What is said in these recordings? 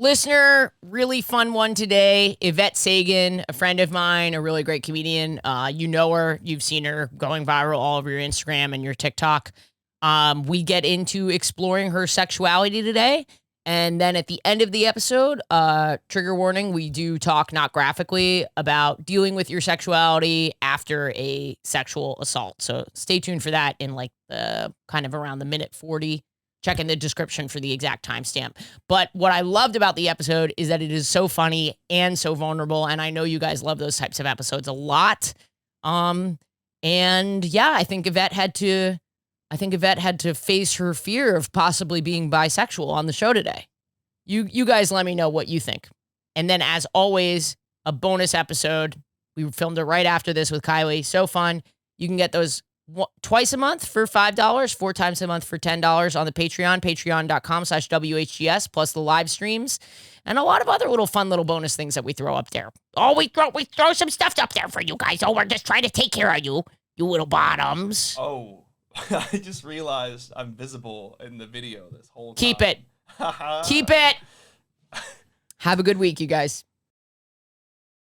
Listener, really fun one today. Yvette Segan, a friend of mine, a really great comedian. You know her. You've seen her going viral all over your Instagram and your TikTok. We get into exploring her sexuality today. And then at the end of the episode, trigger warning, we do talk, not graphically, about dealing with your sexuality after a sexual assault. So stay tuned for that in like the kind of around the minute 40. Check in the description for the exact timestamp. But what I loved about the episode is that it is so funny and so vulnerable. And I know you guys love those types of episodes a lot. And yeah, I think Yvette had to face her fear of possibly being bisexual on the show today. You guys let me know what you think. And then as always, a bonus episode. We filmed it right after this with Kylie. So fun. You can get those twice a month for $5, 4 times a month for $10 on the Patreon, patreon.com/WHGS, plus the live streams and a lot of other little fun little bonus things that we throw up there. Oh, we throw some stuff up there for you guys. Oh, we're just trying to take care of you little bottoms. Oh, I just realized I'm visible in the video this whole time. Keep it. Keep it. Have a good week, you guys.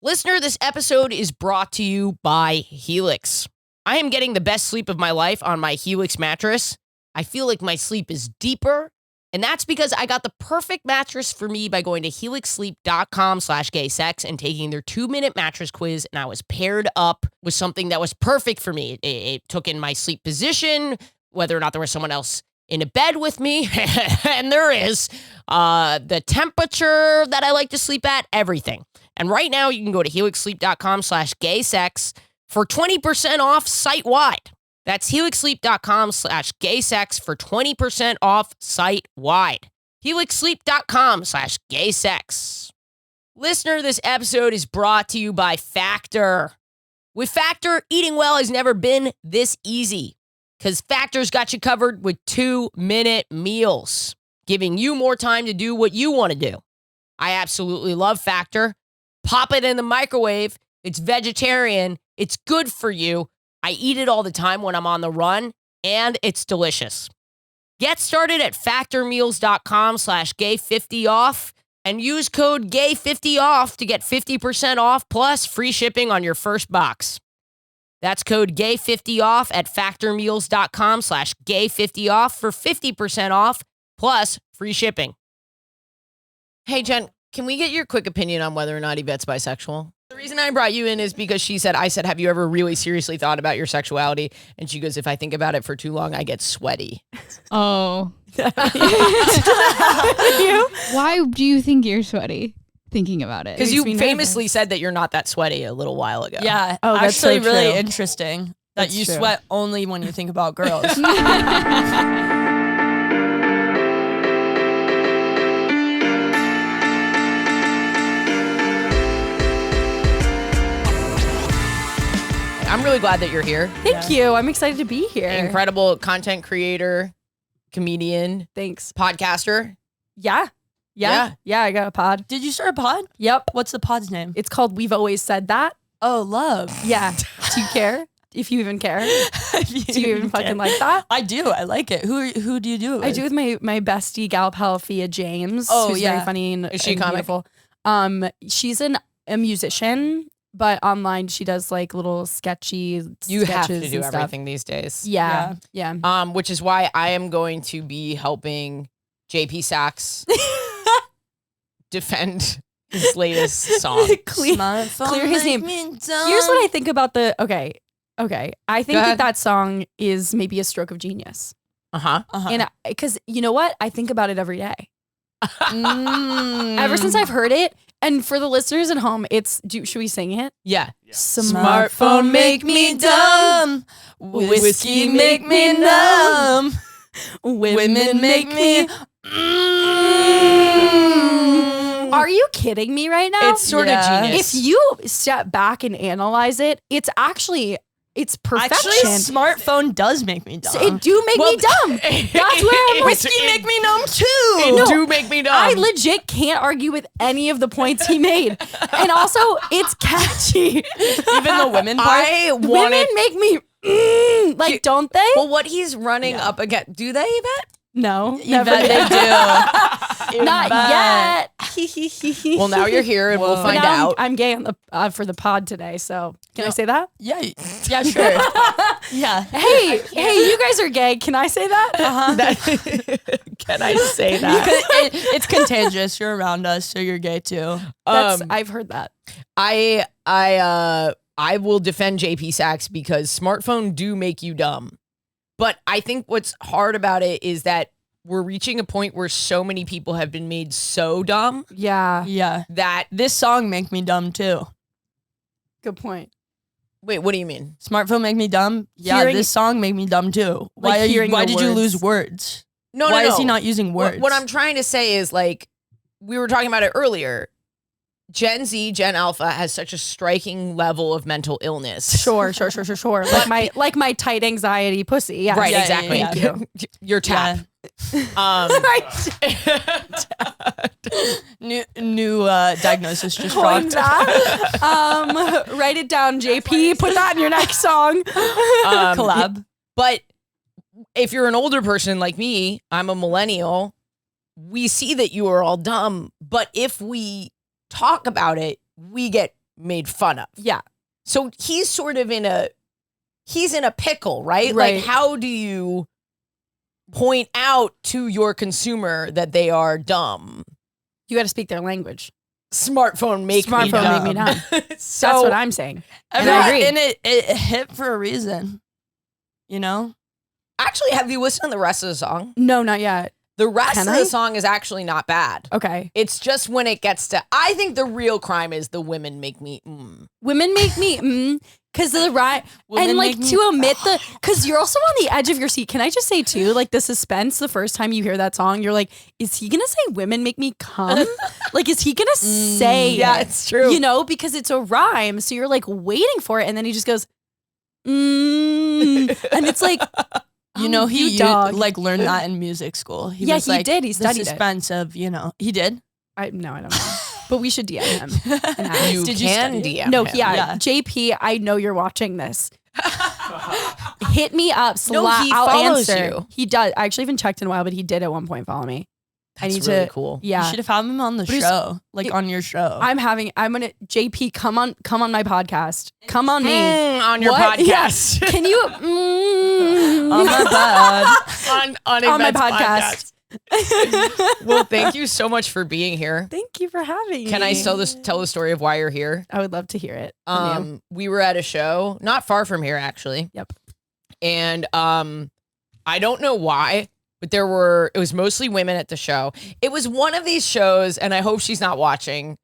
Listener, this episode is brought to you by Helix. I am getting the best sleep of my life on my Helix mattress. I feel like my sleep is deeper, and that's because I got the perfect mattress for me by going to helixsleep.com/gaysex and taking their 2-minute mattress quiz, and I was paired up with something that was perfect for me. It took in my sleep position, whether or not there was someone else in a bed with me, and there is, the temperature that I like to sleep at, everything. And right now, you can go to helixsleep.com/gaysex for 20% off site-wide. That's helixsleep.com/gaysex for 20% off site-wide. helixsleep.com/gaysex. Listener, this episode is brought to you by Factor. With Factor, eating well has never been this easy because Factor's got you covered with 2-minute meals, giving you more time to do what you want to do. I absolutely love Factor. Pop it in the microwave. It's vegetarian. It's good for you. I eat it all the time when I'm on the run, and it's delicious. Get started at factormeals.com/gay50off and use code gay50off to get 50% off plus free shipping on your first box. That's code gay50off at factormeals.com/gay50off for 50% off plus free shipping. Hey, Jen, can we get your quick opinion on whether or not Yvette's bisexual? The reason I brought you in is because I said, have you ever really seriously thought about your sexuality? And she goes, if I think about it for too long, I get sweaty. Oh. Why do you think you're sweaty thinking about it? Because you famously said that you're not that sweaty a little while ago. Yeah. Oh, that's actually so really true. interesting that That's you true. sweat only when you think about girls. I'm really glad that you're here. Thank you. I'm excited to be here. Incredible content creator, comedian, Thanks. podcaster. Yeah, I got a pod. Did you start a pod? Yep. What's the pod's name? It's called We've Always Said That. Oh, love. Yeah. Do you care? If you even care. Do you even fucking like that? I do. I like it. Who do you do it with? I do with my bestie, gal pal, Fia James. Oh, who's yeah. very funny and, Is she and a comic? beautiful. She's a musician, but online she does like little sketchy You have to sketches do and stuff. everything these days. Yeah. Which is why I am going to be helping JP Sachs defend his latest song. Clear his name. Here's what I think about the okay. I think that song is maybe a stroke of genius. And because you know what? I think about it every day. Ever since I've heard it. And for the listeners at home, should we sing it? Yeah. Smartphone make me dumb. Whiskey make me numb. Women make me. Are you kidding me right now? It's sort of genius. If you step back and analyze it, it's perfection. Actually, smartphone does make me dumb. So it do make me dumb. That's where I'm like, Whiskey make me numb too. It do make me dumb. I legit can't argue with any of the points he made. And also, it's catchy. Even the women part. Women make me, don't they? Well, what he's running up against, do they, Yvette? No, Yvette, never. they do. Not Yvette. yet. Well, now you're here and we'll Whoa. find But now out. I'm gay on the for the pod today. So can I say that? Yeah, yeah, sure. Yeah. Hey, you guys are gay. Can I say that? Can I say that? It's contagious. You're around us, so you're gay too. I've heard that. I will defend JP Sachs because smartphone do make you dumb. But I think what's hard about it is that we're reaching a point where so many people have been made so dumb Yeah. that This song make me dumb too. Good point. wait, what do you mean? Smartphone make me dumb. Yeah, Hearing- this song make me dumb too. Like Why hearing why the did you words. lose words? No, Why no, is he no. not using words? What I'm trying to say is like we were talking about it earlier. Gen Z, Gen Alpha has such a striking level of mental illness. Sure. Like my tight anxiety pussy. Yeah. Right, Yeah, exactly. yeah, yeah. Your tap. New diagnosis just Coined dropped. that. Write it down, JP. Put that in your next song. Collab. But if you're an older person like me, I'm a millennial, we see that you are all dumb. But if we talk about it, we get made fun of. Yeah. So he's sort of in a pickle, right? Right. Like, how do you point out to your consumer that they are dumb? You got to speak their language. Smartphone make me Smartphone make me dumb. So That's what I'm saying. And I Everyone- agree. and it hit for a reason. You know? actually, have you listened to the rest of the song? No, not yet. The rest Can of I? the song is actually not bad. Okay. It's just when it gets to, I think the real crime is the women make me. Women make me because of the right Women and like make me- to omit the because you're also on the edge of your seat. Can I just say too, like the suspense the first time you hear that song, you're like, is he gonna say women make me come? Like, is he gonna say Yeah, it? it's true. You know, because it's a rhyme, so you're like waiting for it, and then he just goes, and it's like. You know, he you dog. like learned that in music school. Yeah, was he like, did. He the studied it. suspense of, he did. No, I don't know. But we should DM him. And ask. You Did you can study DM No, him. yeah. JP, I know you're watching this. Hit me up. No, he I'll follows answer. you. He does. I actually haven't checked in a while, but he did at one point follow me. I That's need really to. cool. You Yeah. should have had him on the But it's- show, like on your show. I'm gonna JP come on my podcast. Come on me. On your What? podcast. Yeah. Can you oh my god. on on my Yvette's podcast? Well, thank you so much for being here. Thank you for having me. Can I tell the story of why you're here? I would love to hear it. from you. We were at a show not far from here, actually. Yep. And I don't know why, but it was mostly women at the show. It was one of these shows, and I hope she's not watching.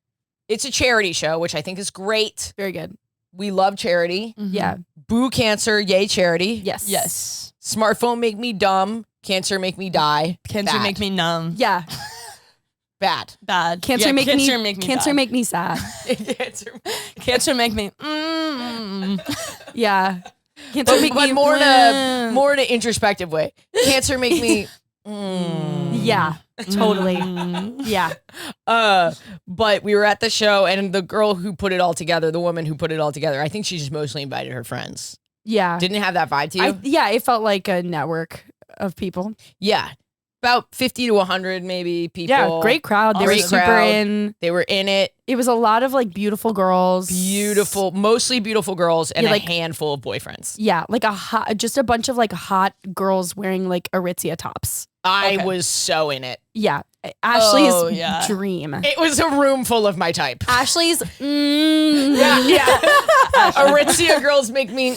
It's a charity show, which I think is great. Very good. We love charity. Yeah. Boo cancer, yay charity. Yes. Yes. Smartphone make me dumb. Cancer make me die. Cancer Bad. make me numb. Yeah. Bad. Bad. Cancer Yeah, make cancer me make me cancer bad. make me sad. Cancer make me Yeah. Cancer make But me more in an introspective way. Cancer make me. Yeah. Totally. Yeah. But we were at the show, and the girl who put it all together, the woman who put it all together, I think she just mostly invited her friends. Yeah. Didn't it have that vibe to you? Yeah, it felt like a network of people. Yeah. About 50 to 100 maybe people. Yeah, great crowd. They were Great super crowd. in. They were in it. It was a lot of like beautiful girls. Mostly beautiful girls and Yeah, like- a handful of boyfriends. Yeah, like just a bunch of like hot girls wearing like Aritzia tops. I Okay. was so in it. Yeah, Ashley's Oh, yeah. dream. It was a room full of my type. Ashley's. Yeah. Aritzia girls make me.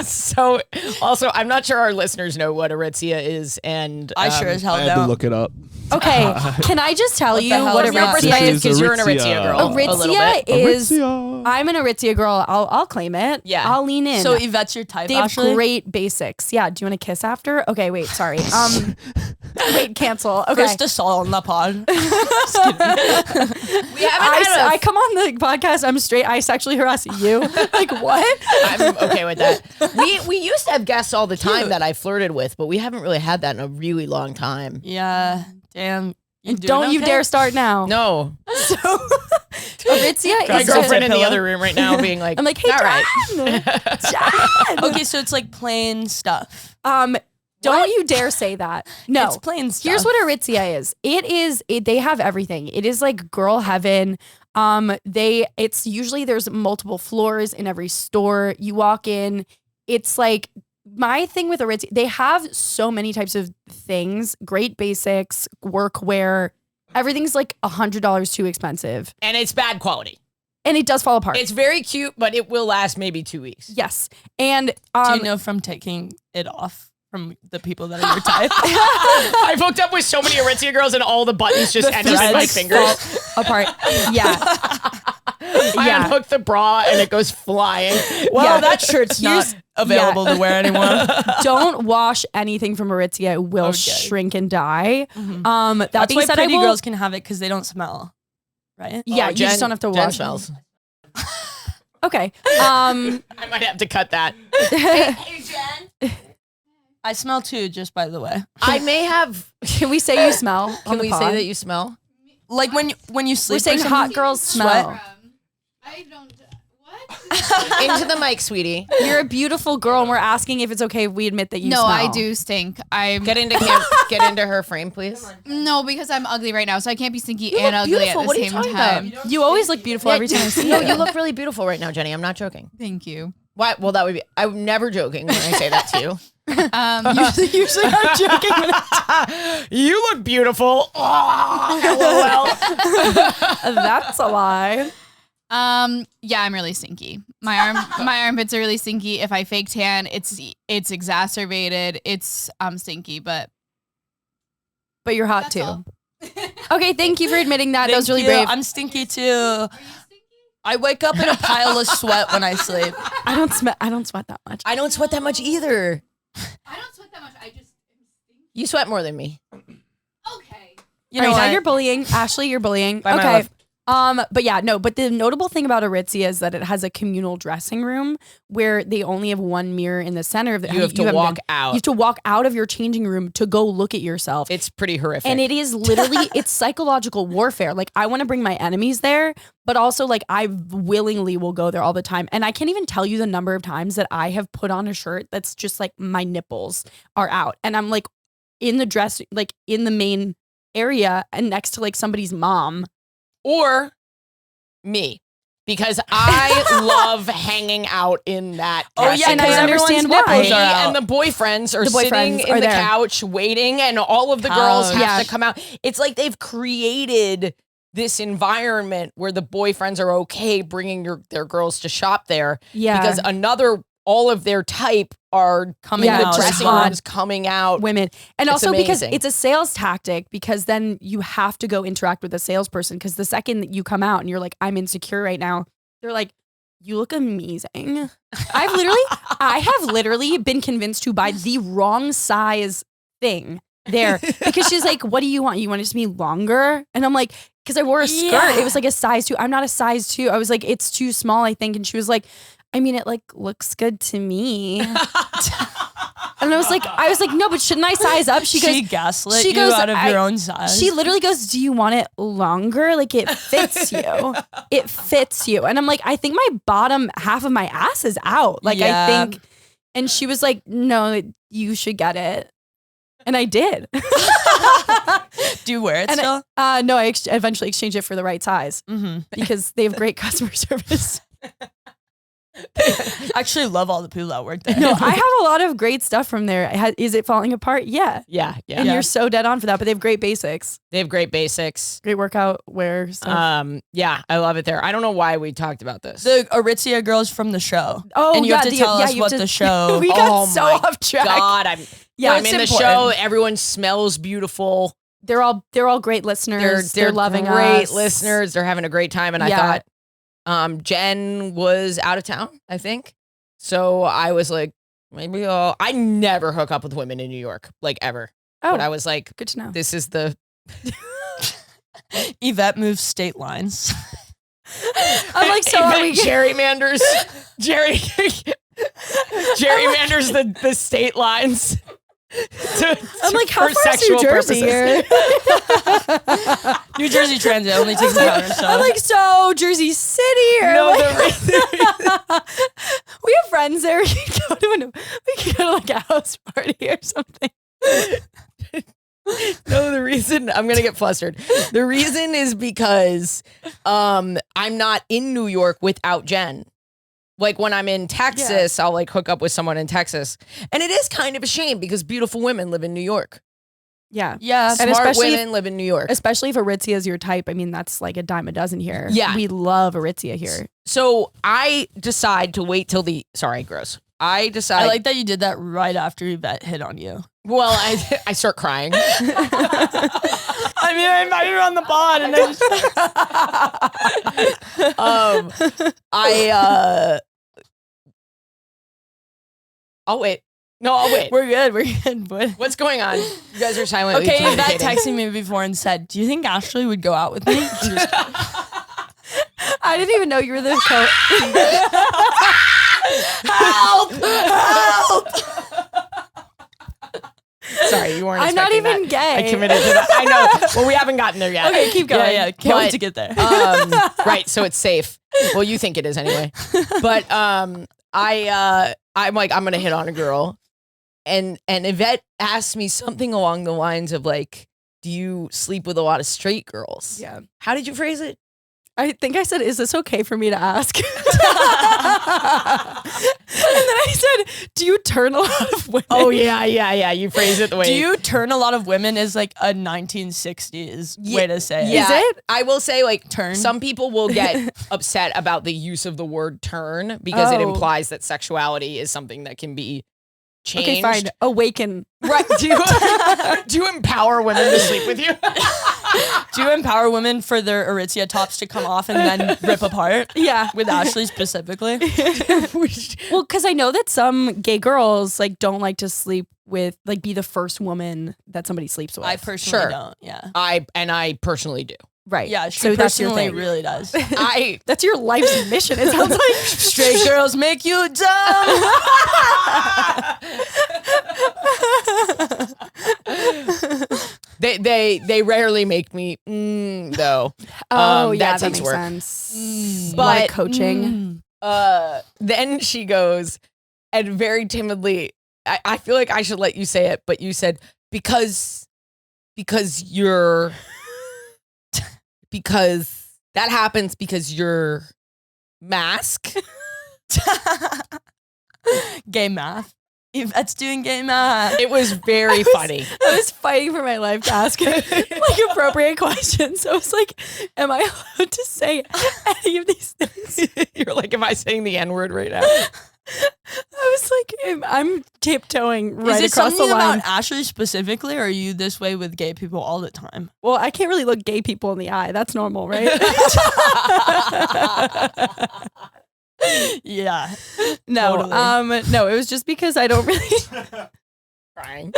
So, also, I'm not sure our listeners know what Aritzia is, and I sure as hell I had to don't. look it up. Okay, can I just tell you the hell what is your that? Aritzia perspective, is? because you're an Aritzia Aritzia. girl. a little Aritzia bit. is. Aritzia. I'm an Aritzia girl. I'll claim it. Yeah. I'll lean in. So Yvette's your type, They have Ashley? great basics. Yeah. Do you want to kiss after? Okay. Wait. Sorry. Wait. Cancel. Okay. First assault on the pod. We haven't had I come on the podcast. I'm straight. I sexually harass you. Like what? I'm okay with that. We used to have guests all the time that I flirted with, but we haven't really had that in a really long time. Yeah. Damn. You And doing don't you okay? dare start now. No. So Aritzia My is. girlfriend in the pillow. other room right now being like, I'm like, hey, all right. John. John. Okay, so it's like plain stuff. Don't you dare say that. No. It's plain stuff. Here's what Aritzia is. They have everything. It is like girl heaven. It's usually there's multiple floors in every store. You walk in, it's like my thing with Aritzia, they have so many types of things, great basics, workwear. Everything's like $100 too expensive. And it's bad quality. And it does fall apart. It's very cute, but it will last maybe 2 weeks. Yes. And do you know from taking it off from the people that are your type? I've hooked up with so many Aritzia girls and all the buttons just ended in my fingers. Apart. Yeah. I unhook the bra and it goes flying. Well, that shirt's not available to wear anymore. Don't wash anything from Aritzia. It will shrink and die. Mm-hmm. That's why pretty girls can have it because they don't smell. Right? Yeah, you just don't have to Jen wash. smells. Okay. I might have to cut that. Hey, Jen. I smell too, just by the way. I may have. Can we say you smell? Can we say that you smell? Like when you sleep. We're saying hot girls smell. I don't. What? Into the mic, sweetie. You're a beautiful girl, and we're asking if it's okay if we admit that you No, smell. I do stink. Get into her frame, please. No, because I'm ugly right now, so I can't be stinky You and look ugly at beautiful. the What are you same talking time. about? You always look beautiful every time I see you. No, you look really beautiful right now, Jenny. I'm not joking. Thank you. What? Well, that would be. I'm never joking when I say that to you. Usually I'm joking. You look beautiful. Oh, LOL. That's a lie. Yeah, I'm really stinky. My armpits are really stinky. If I fake tan, it's exacerbated. It's stinky, but you're hot too. Okay, thank you for admitting that. That was really Thank you. brave. I'm stinky too. I wake up in a pile of sweat when I sleep. I don't sweat that much. I don't sweat that much either. I don't sweat that much. I just am stinky. You sweat more than me. Okay. You know All right, now what? you're bullying. Ashley, you're bullying. By my Okay. left. But yeah, no, but the notable thing about Aritzia is that it has a communal dressing room where they only have one mirror in the center of the You have to walk out. You have to walk out of your changing room to go look at yourself. It's pretty horrific. And it is literally, it's psychological warfare. Like, I want to bring my enemies there, but also, like, I willingly will go there all the time. And I can't even tell you the number of times that I have put on a shirt that's just like my nipples are out. And I'm like in the dress, like in the main area and next to like somebody's mom. Or me. Because I love hanging out in that dressing and I room. understand everyone's why. nipples are out. And the boyfriends are The boyfriends sitting in are the there. couch waiting, and all of the girls have Yeah. to come out. It's like they've created this environment where the boyfriends are okay bringing their girls to shop there. Yeah. Because all of their type are Coming in out. the dressing Hot. rooms coming out. Women. And It's also because amazing. it's a sales tactic, because then you have to go interact with a salesperson, because the second that you come out and you're like, I'm insecure right now, they're like, you look amazing. I have literally been convinced to buy the wrong size thing there, because she's like, what do you want? You want it to be longer? And I'm like, because I wore a skirt. Yeah. It was like a size 2. I'm not a size 2. I was like, it's too small, I think. And she was like, I mean, it like looks good to me. And I was like, no, but shouldn't I size up? She gaslit she you goes, out of your own size. She literally goes, do you want it longer? Like, it fits you. It fits you. And I'm like, I think my bottom half of my ass is out. Like, Yeah. I think. And she was like, no, you should get it. And I did. Do you wear it And still? No, I eventually exchanged it for the right size Mm-hmm. because they have great customer service. I actually love all the people that work there. No, I have a lot of great stuff from there. Is it falling apart? Yeah. Yeah. And you're so dead on for that, but they have great basics. They have great basics. Great workout wear stuff. Yeah, I love it there. I don't know why we talked about this. The Aritzia girls from the show. Oh, and you yeah, have to tell us you what have to- the show. We got Oh so my off track. God, I'm in it's the important. show. Everyone smells beautiful. They're all great listeners. They're loving great us. listeners. They're having a great time. And Yeah. I thought Jen was out of town, I think. So I was like, maybe I never hook up with women in New York, like ever. Oh, But I was like, good to know. this is the Yvette moves state lines. I'm like, so are we? gerrymanders gerrymanders the state lines. I'm like, how for far is New sexual Jersey purposes. here? New Jersey Transit only takes an hour. So. I'm like, so Jersey City or No, like, we have friends there. We could go to like a house party or something. No, the reason I'm gonna get flustered. The reason is because I'm not in New York without Jen. Like when I'm in Texas, I'll like hook up with someone in Texas, and it is kind of a shame because beautiful women live in New York. Yeah, Yeah, and Smart especially women live in New York. especially if Aritzia is your type. I mean, that's like a dime a dozen here. Yeah. we love Aritzia here. So I decide to wait till sorry, gross. I decide. I like that you did that right after Yvette hit on you. Well, I start crying. I mean, I invited her on the pod, and then I'll wait. No, I'll wait. we're good. We're good. But What's going on? You guys are silently okay, Yvette communicating. texted me before and said, "Do you think Ashley would go out with me?" I'm just- I didn't even know you were the Help! Help! Sorry, you weren't. I'm not expecting even that. gay. I committed to that. I know. Well, we haven't gotten there yet. Okay, keep yeah, going. yeah. Can't wait But, to get there. Right, so it's safe. Well, you think it is anyway. But I'm like, I'm gonna hit on a girl, and Yvette asked me something along the lines of like, do you sleep with a lot of straight girls? Yeah. How did you phrase it? I think I said, is this okay for me to ask? And then I said, do you turn a lot of women? Oh yeah. You phrase it the way. Do you turn a lot of women is like a 1960s way to say it. Yeah, Is it? I will say, like, Turn? some people will get upset about the use of the word turn because it Oh. implies that sexuality is something that can be changed. Okay, fine. Awaken. Right. Do you empower women to sleep with you? Do you empower women for their Aritzia tops to come off and then rip apart? Yeah. With Ashley specifically? Well, because I know that some gay girls like don't like to sleep with, like, be the first woman that somebody sleeps with. I personally Sure. don't. Yeah. I personally do. right. Yeah, she so that's your personally thing. really does. That's your life's mission. It sounds like Straight girls make you dumb. They rarely make me though. oh yeah, that that takes makes work. sense. But- Lot of coaching. Then she goes and very timidly, I feel like I should let you say it, but you said because you're because that happens because you're mask. Gay math. Yvette's doing gay math. It was very funny. I was fighting for my life to ask like appropriate questions. So I was like, am I allowed to say any of these things? You're like, am I saying the N-word right now? I was like, I'm tiptoeing right Is it across the something line. about Ashley specifically, or are you this way with gay people all the time? Well, I can't really look gay people in the eye. That's normal, right? Yeah. No, Totally. no, it was just because I don't really. Crying.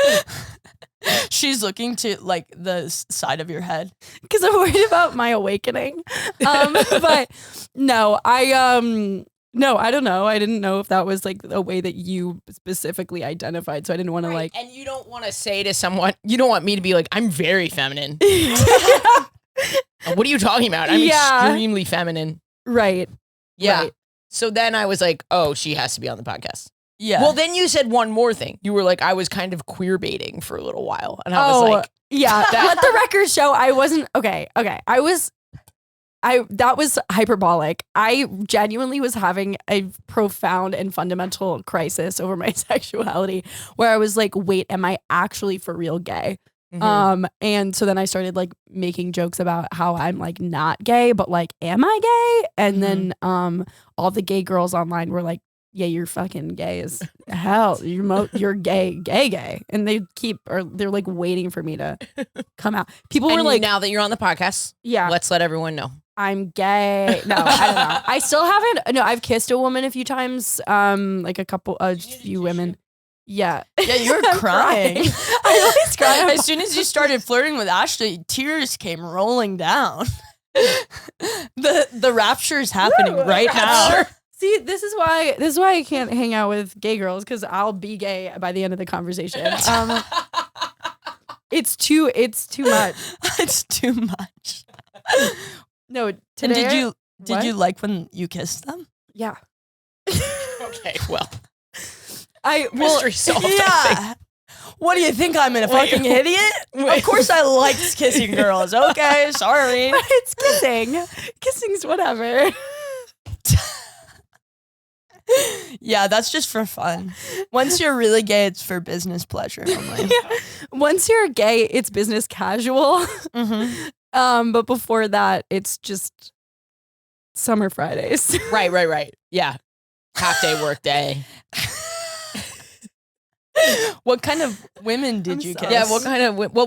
She's looking to like the side of your head. Because I'm worried about my awakening. But no, no, I don't know. I didn't know if that was like a way that you specifically identified. So I didn't want to like. And you don't want to say to someone, you don't want me to be like, I'm very feminine. What are you talking about? I'm Yeah. extremely feminine. Right. Yeah. Right. So then I was like, oh, she has to be on the podcast. Yeah. Well, then you said one more thing. You were like, I was kind of queer baiting for a little while. And I was like, yeah. Let the record show I wasn't okay. That was hyperbolic. I genuinely was having a profound and fundamental crisis over my sexuality where I was like, wait, am I actually for real gay? And so then I started like making jokes about how I'm like not gay, but like, am I gay? And then all the gay girls online were like, yeah, you're fucking gay as hell. You're gay. And they're like waiting for me to come out. People were and like, now that you're on the podcast, yeah, let's let everyone know. I'm gay. No, I don't know. I still haven't. No, I've kissed a woman a few times. Like a few women. Yeah. Yeah, you were I'm crying. I always cry. As soon as you started flirting with Ashley, tears came rolling down. The rapture is happening right now. See, this is why I can't hang out with gay girls, because I'll be gay by the end of the conversation. It's too much. It's too much. No, today. And did you like when you kissed them? Yeah. Okay, well, Well, mystery solved. I think. What do you think? I'm a fucking idiot? Of course I liked kissing girls. Okay, sorry. But it's kissing. Kissing's whatever. Yeah, that's just for fun. Once you're really gay, it's for business pleasure only. Yeah. Once you're gay, it's business casual. But before that, it's just summer Fridays. Right. Yeah. Half day work day. What kind of women did you kiss? Yeah, what kind of... Well,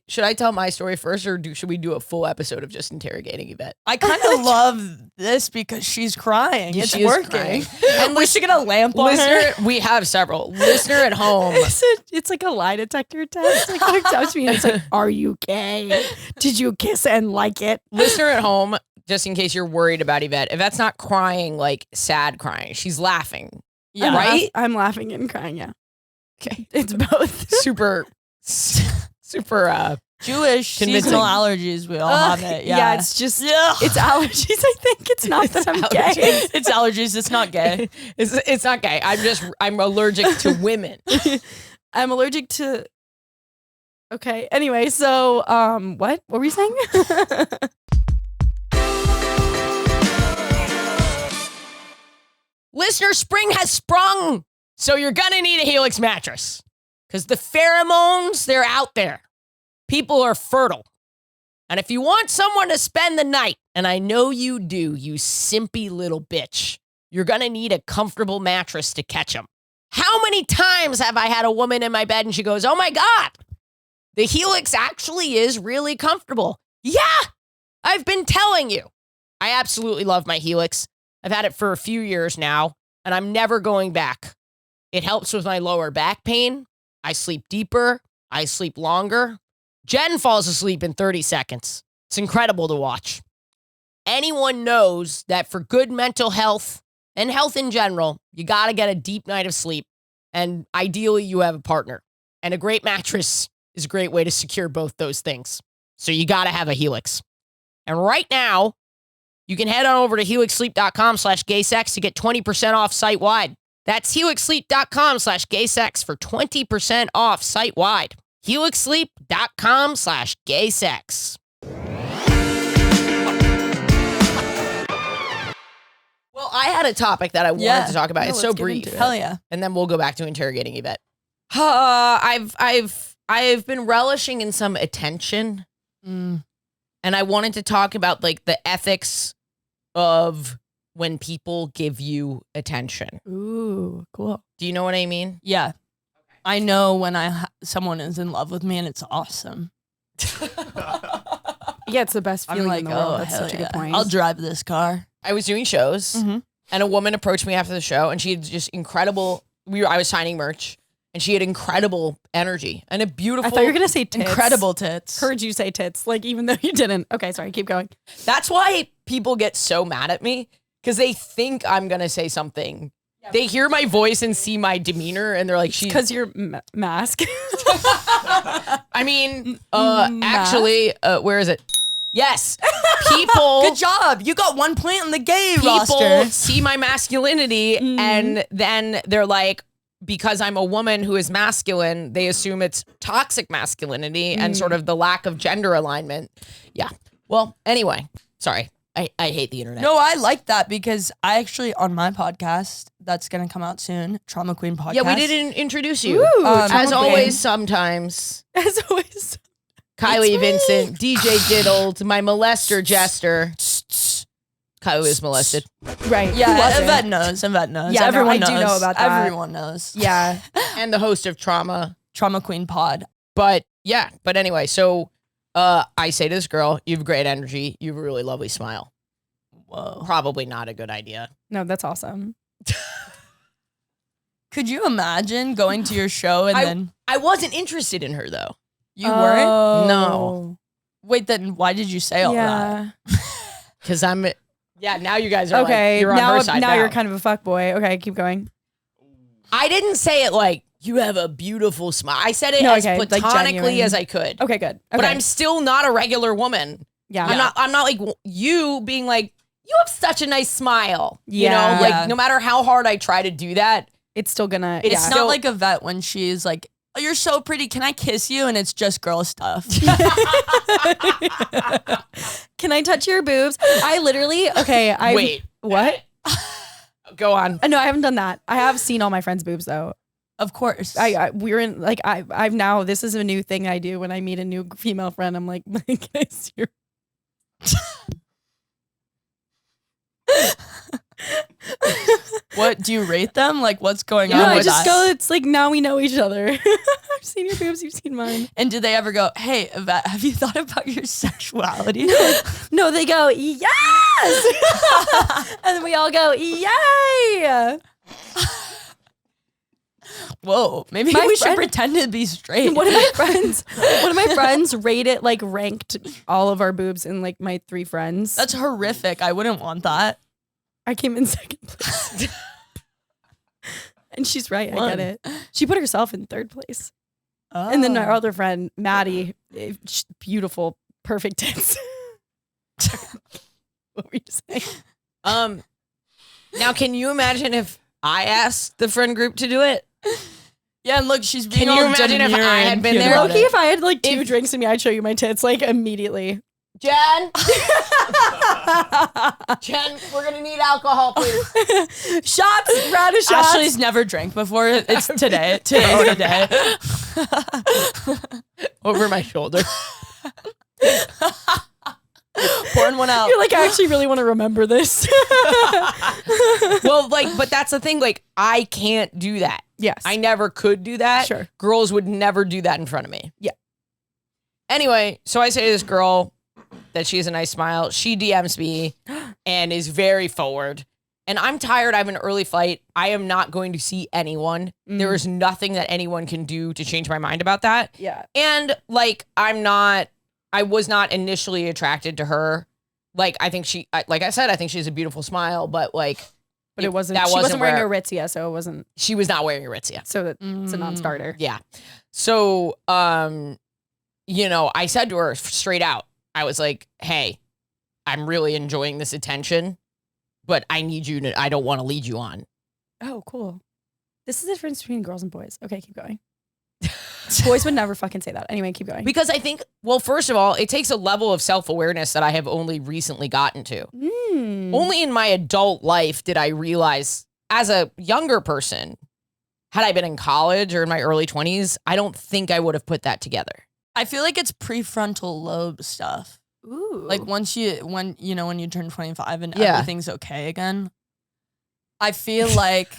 should I tell my story first, or should we do a full episode of just interrogating Yvette? I kind of love this because she's crying. It's She is working. crying. And we should get a lamp on her. Listener, we have several. Listener at home. It's like a lie detector test. Like, it comes to me and it's like, are you gay? Did you kiss and like it? Listener at home, just in case you're worried about Yvette, Yvette's not crying like sad crying. She's laughing. Yeah. Right? I'm laughing and crying, yeah. Okay. It's both. Super Jewish Convincing. seasonal allergies. We all have it. Yeah. It's just, Yeah. it's allergies, I think. It's not that I'm gay. It's allergies. It's not gay. It's not gay. I'm allergic to women. I'm allergic to... Okay, anyway, so, what were we saying? Listener, spring has sprung, so you're gonna need a Helix mattress. Because the pheromones, they're out there. People are fertile. And if you want someone to spend the night, and I know you do, you simpy little bitch, you're gonna need a comfortable mattress to catch them. How many times have I had a woman in my bed and she goes, oh my God, the Helix actually is really comfortable. Yeah, I've been telling you. I absolutely love my Helix. I've had it for a few years now, and I'm never going back. It helps with my lower back pain. I sleep deeper. I sleep longer. Jen falls asleep in 30 seconds. It's incredible to watch. Anyone knows that for good mental health and health in general, you got to get a deep night of sleep. And ideally, you have a partner. And a great mattress is a great way to secure both those things. So you got to have a Helix. And right now, you can head on over to helixsleep.com/gaysex to get 20% off site-wide. That's helixsleep.com/gaysex for 20% off site-wide. helixsleep.com/gaysex. Well, I had a topic that I wanted to talk about. It's so brief. Hell yeah. And then we'll go back to interrogating Yvette. I've been relishing in some attention. And I wanted to talk about like the ethics of when people give you attention. Ooh, cool. Do you know what I mean? Yeah. I know when someone is in love with me and it's awesome. Yeah, it's the best I'm feeling like, in the world. oh, That's hell such a yeah. good point. I'll drive this car. I was doing shows Mhm. and a woman approached me after the show and she had just incredible, I was signing merch and she had incredible energy and a beautiful. I thought you were going to say tits. Incredible tits. Heard you say tits, like even though you didn't. Okay, sorry, keep going. That's why people get so mad at me because they think I'm going to say something. They hear my voice and see my demeanor and they're like, she's. Because your mask. I mean, actually, where is it? Yes. People. Good job. You got 1 point on the gay People roster. see my masculinity and then they're like, because I'm a woman who is masculine, they assume it's toxic masculinity and sort of the lack of gender alignment. Yeah. Well, anyway, sorry. I hate the internet. No, I like that because I actually, on my podcast, that's going to come out soon, Trauma Queen podcast. Yeah, we didn't introduce you. Ooh, As Trauma always, Queen. sometimes. As always. Kylie Vincent, DJ Diddled, my molester Jester. Kylie was molested. Right. Yeah, wasn't? Yvette knows. Yvette knows. Yeah, no, Everyone I knows. do know about that. Everyone knows. Yeah. And the host of Trauma. Trauma Queen pod. But yeah, but anyway, so I say to this girl, you have great energy. You have a really lovely smile. Whoa. Probably not a good idea. No, that's awesome. Could you imagine going to your show and then I wasn't interested in her though. you weren't? No. Wait, then why did you say all that? Yeah. Because I'm Yeah, now you guys are Okay, like, you're on now her side now you're kind of a fuckboy. Okay, keep going. I didn't say it like, you have a beautiful smile. I said it No, as okay, like platonically genuine. as I could. Okay, good. Okay. But I'm still not a regular woman. yeah. I'm not like you being like, you have such a nice smile. You Yeah. know, like no matter how hard I try to do that, It's still gonna. It's It's still- not like Yvette when she's like, oh, you're so pretty. Can I kiss you? And it's just girl stuff. Can I touch your boobs? I literally. Okay. I wait, What? go on. No, I haven't done that. I have seen all my friends' boobs though. Of course. We're in like I've now. This is a new thing I do when I meet a new female friend. I'm like, can I see your What do you rate them? Like, what's going No, on I with just us? go. It's like now we know each other. I've seen your boobs. You've seen mine. And do they ever go, hey, Yvette, have you thought about your sexuality? No, they go yes, and then we all go yay. Whoa, maybe My we should friend- pretend to be straight. One of my friends rated like ranked all of our boobs in like my 3 friends. That's horrific. I wouldn't want that. I came in second place. And she's right. I One. get it. She put herself in 3rd place. And then our other friend, Maddie, beautiful, perfect tits. What were you saying? Now can you imagine if I asked the friend group to do it? Yeah, and look, she's being Can you all imagine if I demure had and been cute there? about Low-key, it. if I had like 2 drinks in me, I'd show you my tits like immediately. Jen? Jen, we're gonna need alcohol, please. Shots, round of shots. Ashley's never drank before. It's today. Today's the day. Over my shoulder. Pouring one out. You're like, I actually really want to remember this. Well, like, but that's the thing. Like, I can't do that. Yes. I never could do that. Sure. Girls would never do that in front of me. Yeah. Anyway, so I say to this girl that she has a nice smile. She DMs me and is very forward. And I'm tired. I have an early flight. I am not going to see anyone. There is nothing that anyone can do to change my mind about that. Yeah. And like, I was not initially attracted to her. Like, I think like I said, I think she has a beautiful smile, but like, But it wasn't. that She wasn't wearing where- Aritzia, so it wasn't. she was not wearing Aritzia. So that it's a non-starter. Yeah. So, you know, I said to her straight out, I was like, hey, I'm really enjoying this attention, but I need you to, I don't want to lead you on. Oh, cool. This is the difference between girls and boys. Okay, keep going. Boys would never fucking say that. Anyway, keep going. Because I think, well, first of all, it takes a level of self-awareness that I have only recently gotten to. Only in my adult life did I realize, as a younger person, had I been in college or in my early 20s, I don't think I would have put that together. I feel like it's prefrontal lobe stuff. Ooh. Like when you turn 25 and Yeah. everything's okay again. I feel like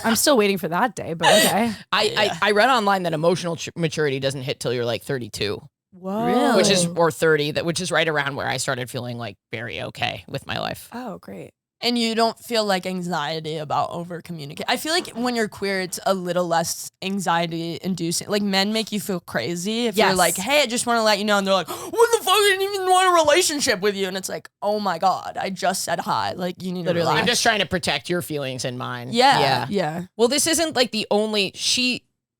I'm still waiting for that day, but okay. I read online that emotional maturity doesn't hit till you're like 32. Whoa. Really? Which is, or 30, which is right around where I started feeling like very okay with my life. Oh, great. and you don't feel like anxiety about over communicate. I feel like when you're queer, it's a little less anxiety inducing. Like men make you feel crazy if you're Yes. like, hey, I just want to let you know. And they're like, what the fuck? I didn't even want a relationship with you. And it's like, oh my God, I just said hi. Like you need to Literally, relax. I'm just trying to protect your feelings and mine. Yeah. Yeah. Well, this isn't like the only,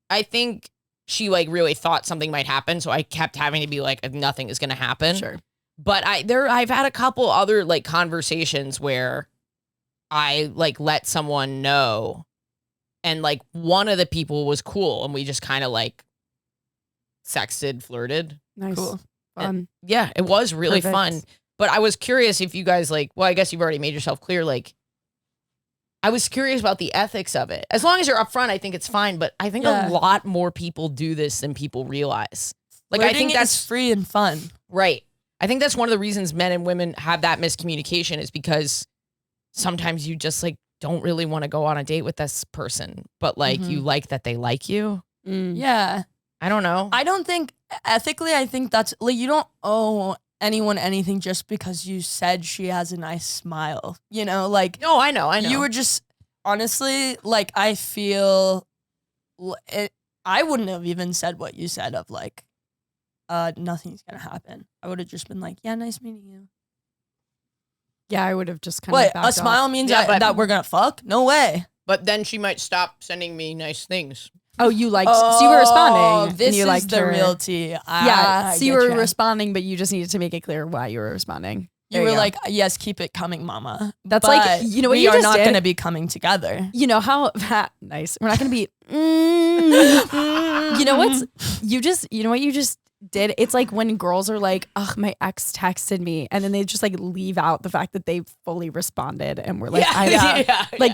I think she like really thought something might happen. So I kept having to be like, nothing is going to happen. Sure. But I've had a couple other like conversations where I like let someone know, and like one of the people was cool, and we just kind of like sexted, flirted. Nice. Cool. Fun. Yeah, it was really Perfect. fun. But I was curious if you guys like, well, I guess you've already made yourself clear. Like, I was curious about the ethics of it. As long as you're upfront, I think it's fine. But I think Yeah. a lot more people do this than people realize. Like, I Flirting think that's is free and fun. right. I think that's one of the reasons men and women have that miscommunication is because sometimes you just like don't really want to go on a date with this person, but like you like that they like you. Mm. Yeah. I don't know. I don't think ethically, I think that's like you don't owe anyone anything just because you said she has a nice smile. You know, like No, I know. you were just honestly like I feel I wouldn't have even said what you said of like nothing's gonna happen. I would have just been like, yeah, nice meeting you. Yeah, I would have just kind Wait, of backed a smile off. means Yeah, but- that we're gonna fuck? No way. But then she might stop sending me nice things. Oh, you liked, so you were responding. This and you is liked the her. real tea. Yeah, I so you get were ya. responding, but you just needed to make it clear why you were responding. You There were go. like, yes, keep it coming, mama. That's But like, you know what we you are just not did? gonna be coming together. You know how nice. We're not gonna be. You know what's you know what you just did? It's like when girls are like, "Ugh, my ex texted me," and then they just like leave out the fact that they fully responded, and we're like,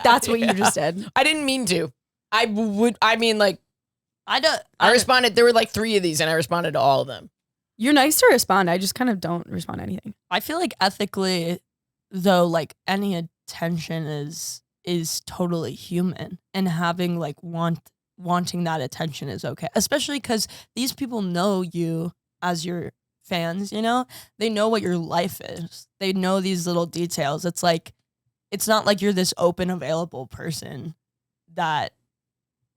that's what you just did. I didn't mean to. I mean, I responded. There were like 3 of these, and I responded to all of them. You're nice to respond. I just kind of don't respond to anything. I feel like ethically, though, like any attention is totally human, and having like wanting that attention is okay, especially because these people know you as your fans. You know, they know what your life is. They know these little details. It's like, it's not like you're this open, available person that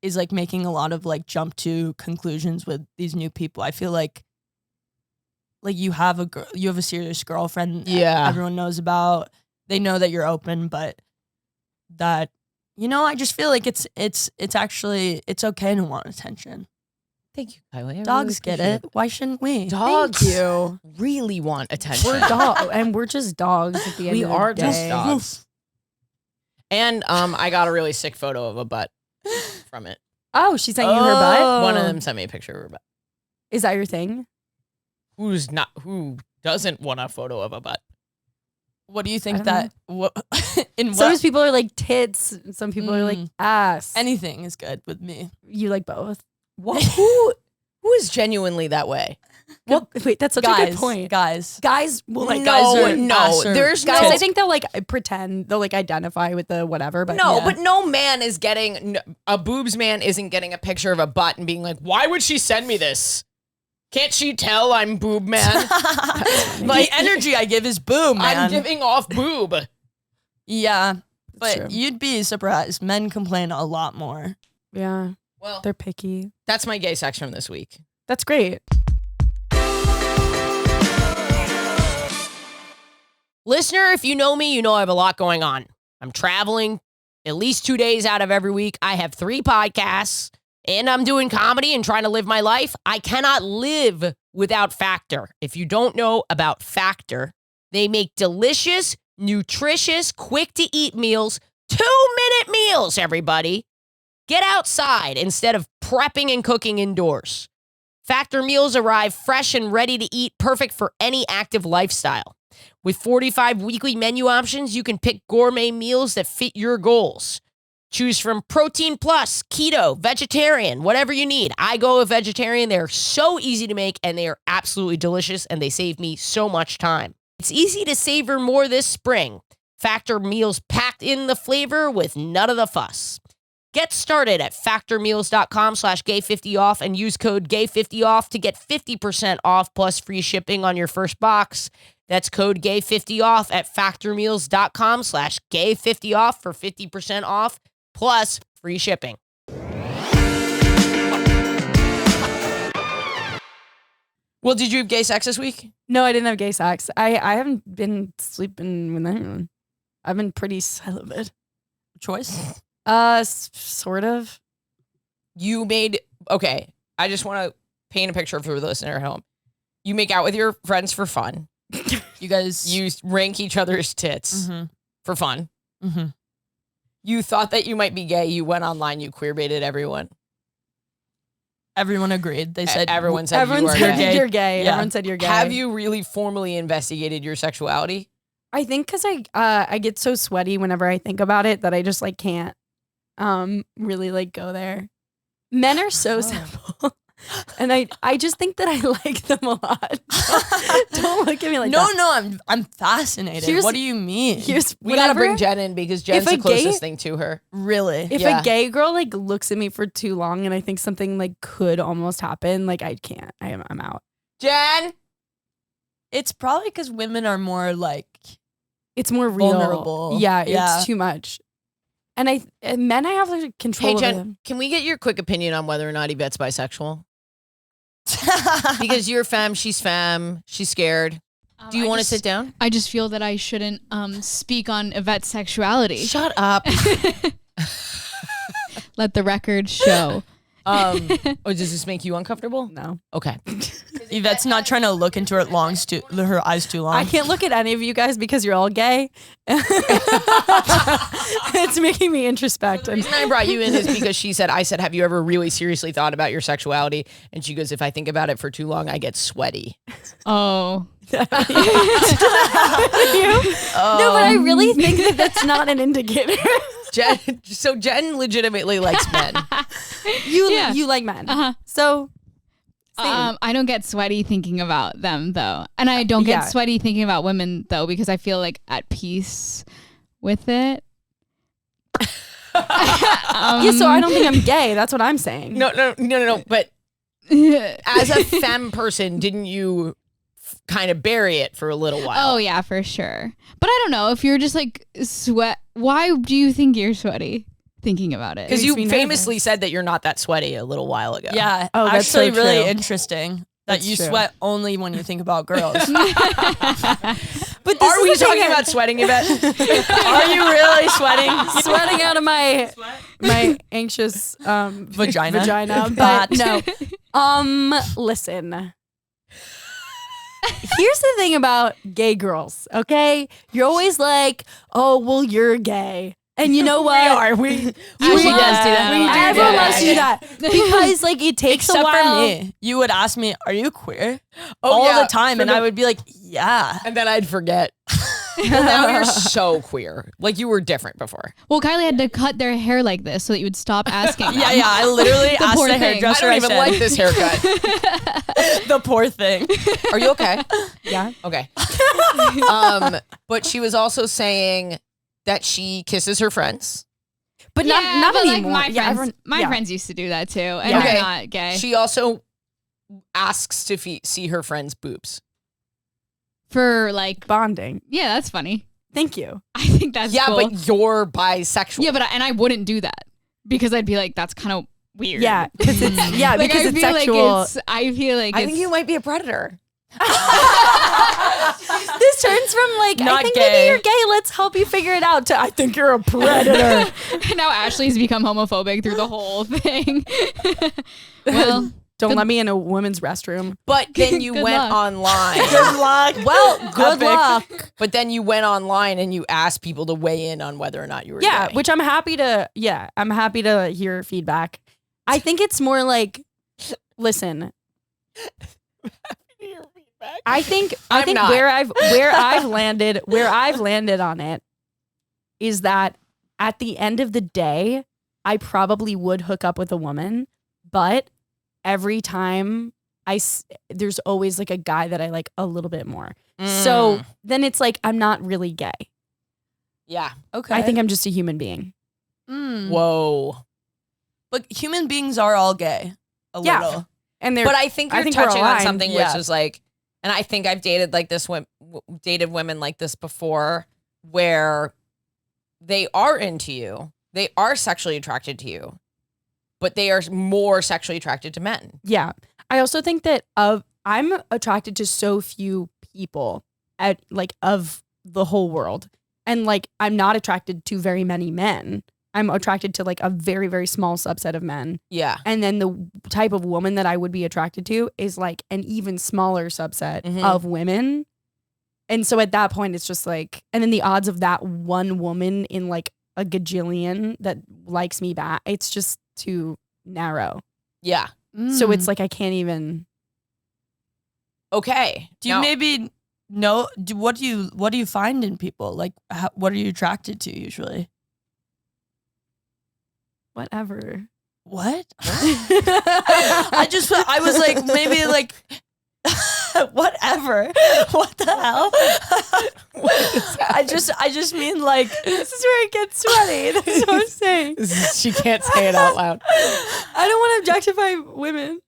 is like making a lot of like jump to conclusions with these new people. I feel like you have a serious girlfriend. Yeah. Everyone knows about. They know that you're open, but that, you know, I just feel like it's actually, it's okay to want attention. Thank you, Kylie. I Dogs really get appreciate it. Why shouldn't we? Dogs Thank you. really want attention. We're dogs, and we're just dogs at the end We of the are just day. dogs. And I got a really sick photo of a butt from it. Oh, she sent you her butt. One of them sent me a picture of her butt. Is that your thing? Who doesn't want a photo of a butt? What do you I think don't that? What in Some what? people are like tits. And some people are like ass. Anything is good with me. You like both. What? Who is genuinely that way? Well, wait, that's such a good point. Guys. Guys will like There's guys. no. I think they'll like pretend they'll like identify with the whatever. But No, yeah. but no man is getting a boobs man isn't getting a picture of a butt and being like, why would she send me this? Can't she tell I'm boob man? The energy I give is boom, man. I'm giving off boob. Yeah, but true. you'd be surprised. Men complain a lot more. yeah, Well, they're picky. that's my gay sex from this week. That's great. Listener, if you know me, you know I have a lot going on. I'm traveling at least 2 days out of every week. I have 3 podcasts, and I'm doing comedy and trying to live my life. I cannot live without Factor. If you don't know about Factor, they make delicious, nutritious, quick-to-eat meals, 2-minute meals, everybody. Get outside instead of prepping and cooking indoors. Factor meals arrive fresh and ready to eat, perfect for any active lifestyle. With 45 weekly menu options, you can pick gourmet meals that fit your goals. Choose from protein plus, keto, vegetarian, whatever you need. I go with vegetarian. They're so easy to make, and they are absolutely delicious, and they save me so much time. It's easy to savor more this spring. Factor meals packed in the flavor with none of the fuss. Get started at factormeals.com/gay50off and use code gay50off to get 50% off plus free shipping on your first box. That's code gay50off at factormeals.com/gay50off for 50% off plus free shipping. Well, did you have gay sex this week? No, I didn't have gay sex. I haven't been sleeping with anyone. I've been pretty celibate. Choice? Sort of. You made, okay, I just want to paint a picture for the listener at home. You make out with your friends for fun. You guys. You rank each other's tits for fun. You thought that you might be gay. You went online. You queerbaited everyone. Everyone agreed. They said Everyone said Everyone you were said gay. you're gay. Yeah. Everyone said you're gay. Have you really formally investigated your sexuality? I think because I get so sweaty whenever I think about it that I just like can't really like go there. Men are so simple. And I just think that I like them a lot. Don't look at me like that. No, I'm fascinated. What do you mean? We gotta bring Jen in because Jen's if the a closest gay- thing to her. Really? If Yeah. a gay girl like looks at me for too long and I think something like could almost happen, like I can't. I'm out. Jen? It's probably because women are more like It's more real. vulnerable. Yeah, Yeah. it's too much. And men, I have like control Hey, over Jen, them. can we get your quick opinion on whether or not Yvette's bisexual? Because you're femme, she's scared. Do you want to sit down? I just feel that I shouldn't speak on Yvette's sexuality. Shut up. Let the record show. Or does this make you uncomfortable? No. Okay. Yvette's not trying to look into her eyes too long. I can't look at any of you guys because you're all gay. It's making me introspect. The reason I brought you in is because I said, have you ever really seriously thought about your sexuality? And she goes, if I think about it for too long, I get sweaty. Oh. No, but I really think that that's not an indicator. Jen legitimately likes men. You like men. So I don't get sweaty thinking about them though. And I don't get sweaty thinking about women though, because I feel like at peace with it. so I don't think I'm gay. That's what I'm saying. No. But as a femme person, didn't you kind of bury it for a little while? Oh yeah, for sure. But I don't know if you're just like sweat. Why do you think you're sweaty thinking about it? Because you famously said that you're not that sweaty a little while ago. Yeah. Oh, that's actually so really true. interesting that That's you true. sweat only when you think about girls. But this Are we is the thing talking about sweating, Yvette? Are you really sweating? sweating out of my anxious Vagina. But no. Listen. Here's the thing about gay girls, okay? You're always like, oh, well, you're gay. And you know what? We Ashley does do that. Everyone must do that. Because like it takes Except a while. for me. You would ask me, are you queer? Oh, All yeah, the time. And I would be like, yeah. And then I'd forget. Well, now you're so queer. Like you were different before. Well, Kylie had to cut their hair like this so that you would stop asking. Yeah. I literally asked poor the thing. I hairdresser. don't even said, like this haircut. the poor thing. Are you okay? Yeah. Okay. But she was also saying that she kisses her friends. But Yeah, not but like anymore. my Yeah, friends, everyone- my yeah. friends used to do that too, and Yeah. I'm Okay. not gay. She also asks to see her friends' boobs. For like, Bonding. yeah, that's funny. Thank you. I think that's Yeah, cool. but you're bisexual. Yeah, but I wouldn't do that because I'd be like, that's kind of weird. Yeah, because it's Like, because I it's feel sexual. Like I feel like I think you might be a predator. This turns from like I Not think gay. maybe you're gay. Let's help you figure it out. To I think you're a predator. now Ashley's become homophobic through the whole thing. Well, Don't let me in a women's restroom. But then you Good went luck. online. Good luck. Well, good Epic. luck. But then you went online and you asked people to weigh in on whether or not you were Yeah, gay. which I'm happy to. Yeah, I'm happy to hear feedback. I think it's more like, listen. I think I'm not. where I've landed on it is that at the end of the day, I probably would hook up with a woman, but every time there's always like a guy that I like a little bit more. So then it's like I'm not really gay. Yeah. Okay. I think I'm just a human being. Whoa. But human beings are all gay. A Yeah. little. And they're But I think you're we're touching on aligned. something Yeah. which is like, and I think I've dated like this, dated women like this before, where they are into you, they are sexually attracted to you, but they are more sexually attracted to men. Yeah. I also think that I'm attracted to so few people of the whole world. And like I'm not attracted to very many men. I'm attracted to like a very, very small subset of men. Yeah. And then the type of woman that I would be attracted to is like an even smaller subset Mhm. of women. And so at that point, it's just like, and then the odds of that one woman in like a gajillion that likes me back, it's just too narrow. Yeah. So it's like, I can't even. Okay. Do you Now- maybe know? What do you find in people? Like, what are you attracted to usually? Whatever. What? I was like, maybe like, whatever. What the hell? I just mean like, This is where it gets sweaty. That's what I'm saying. She can't say it out loud. I don't want to objectify women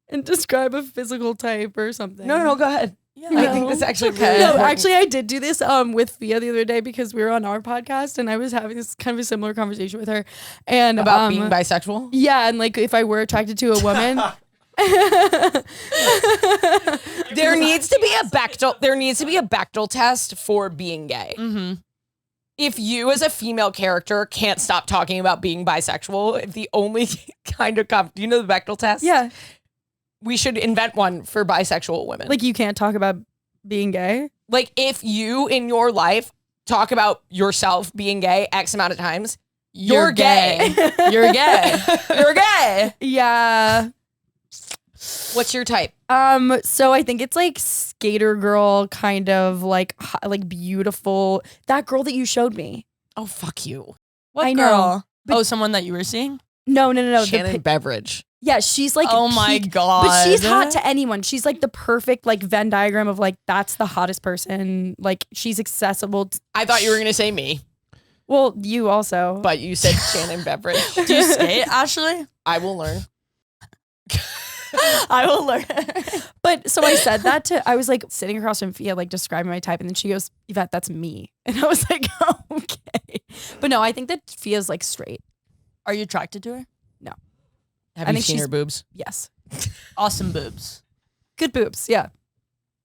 and describe a physical type or something. No, go ahead. yeah. I think this actually Okay. really No, important. actually, I did do this with Thea the other day because we were on our podcast and I was having this kind of a similar conversation with her and about being bisexual. yeah, and like if I were attracted to a woman There needs to be a Bechdel test for being gay. Mm-hmm. If you as a female character can't stop talking about being bisexual, if the only kind of do you know the Bechdel test? Yeah. We should invent one for bisexual women. Like you can't talk about being gay. Like if you in your life talk about yourself being gay X amount of times, you're gay. You're gay. You're gay. Yeah. What's your type? So I think it's like skater girl, kind of like beautiful. That girl that you showed me. Oh, fuck you. What I girl? know, Oh, someone that you were seeing? No. Shannon Beveridge. Yeah, she's like Oh my peak, God. but she's hot to anyone. She's like the perfect like Venn diagram of like that's the hottest person. Like she's accessible. I thought you were gonna say me, Well, you also. but you said Shannon Beveridge. Do you skate, Ashley? I will learn. I will learn. But so I said that I was like sitting across from Fia, like describing my type, and then she goes, Yvette, that's me. And I was like, okay. But no, I think that Fia's like straight. Are you attracted to her? Have I you think seen she's- her boobs? Yes. Awesome boobs. Good boobs, yeah.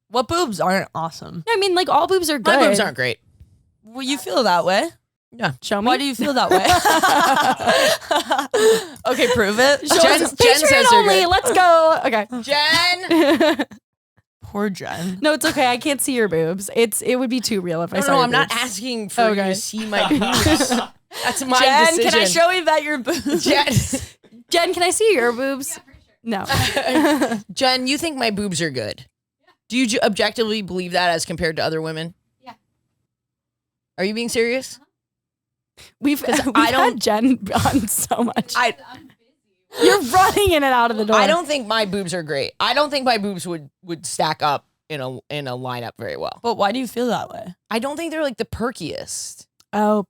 What boobs aren't awesome? I mean, like all boobs are good. My boobs aren't great. Well, you feel that way. Show me. Why do you feel that way? Okay, prove it. Jen says Patreon they're only. good. Let's go. Okay. Jen! Poor Jen. No, it's okay. I can't see your boobs. It would be too real if I saw No, your I'm not boobs. asking for you Okay. to see my boobs. That's my Jen, decision. can I show you that your boobs? Jen, Jen, can I see your boobs? No. Jen, you think my boobs are good? Do you objectively believe that as compared to other women? Yeah. Are you being serious? We've I don't- had Jen on so much. I You're running in and out of the door. I don't think my boobs are great. I don't think my boobs would stack up in a lineup very well. But why do you feel that way? I don't think they're like the perkiest. Oh,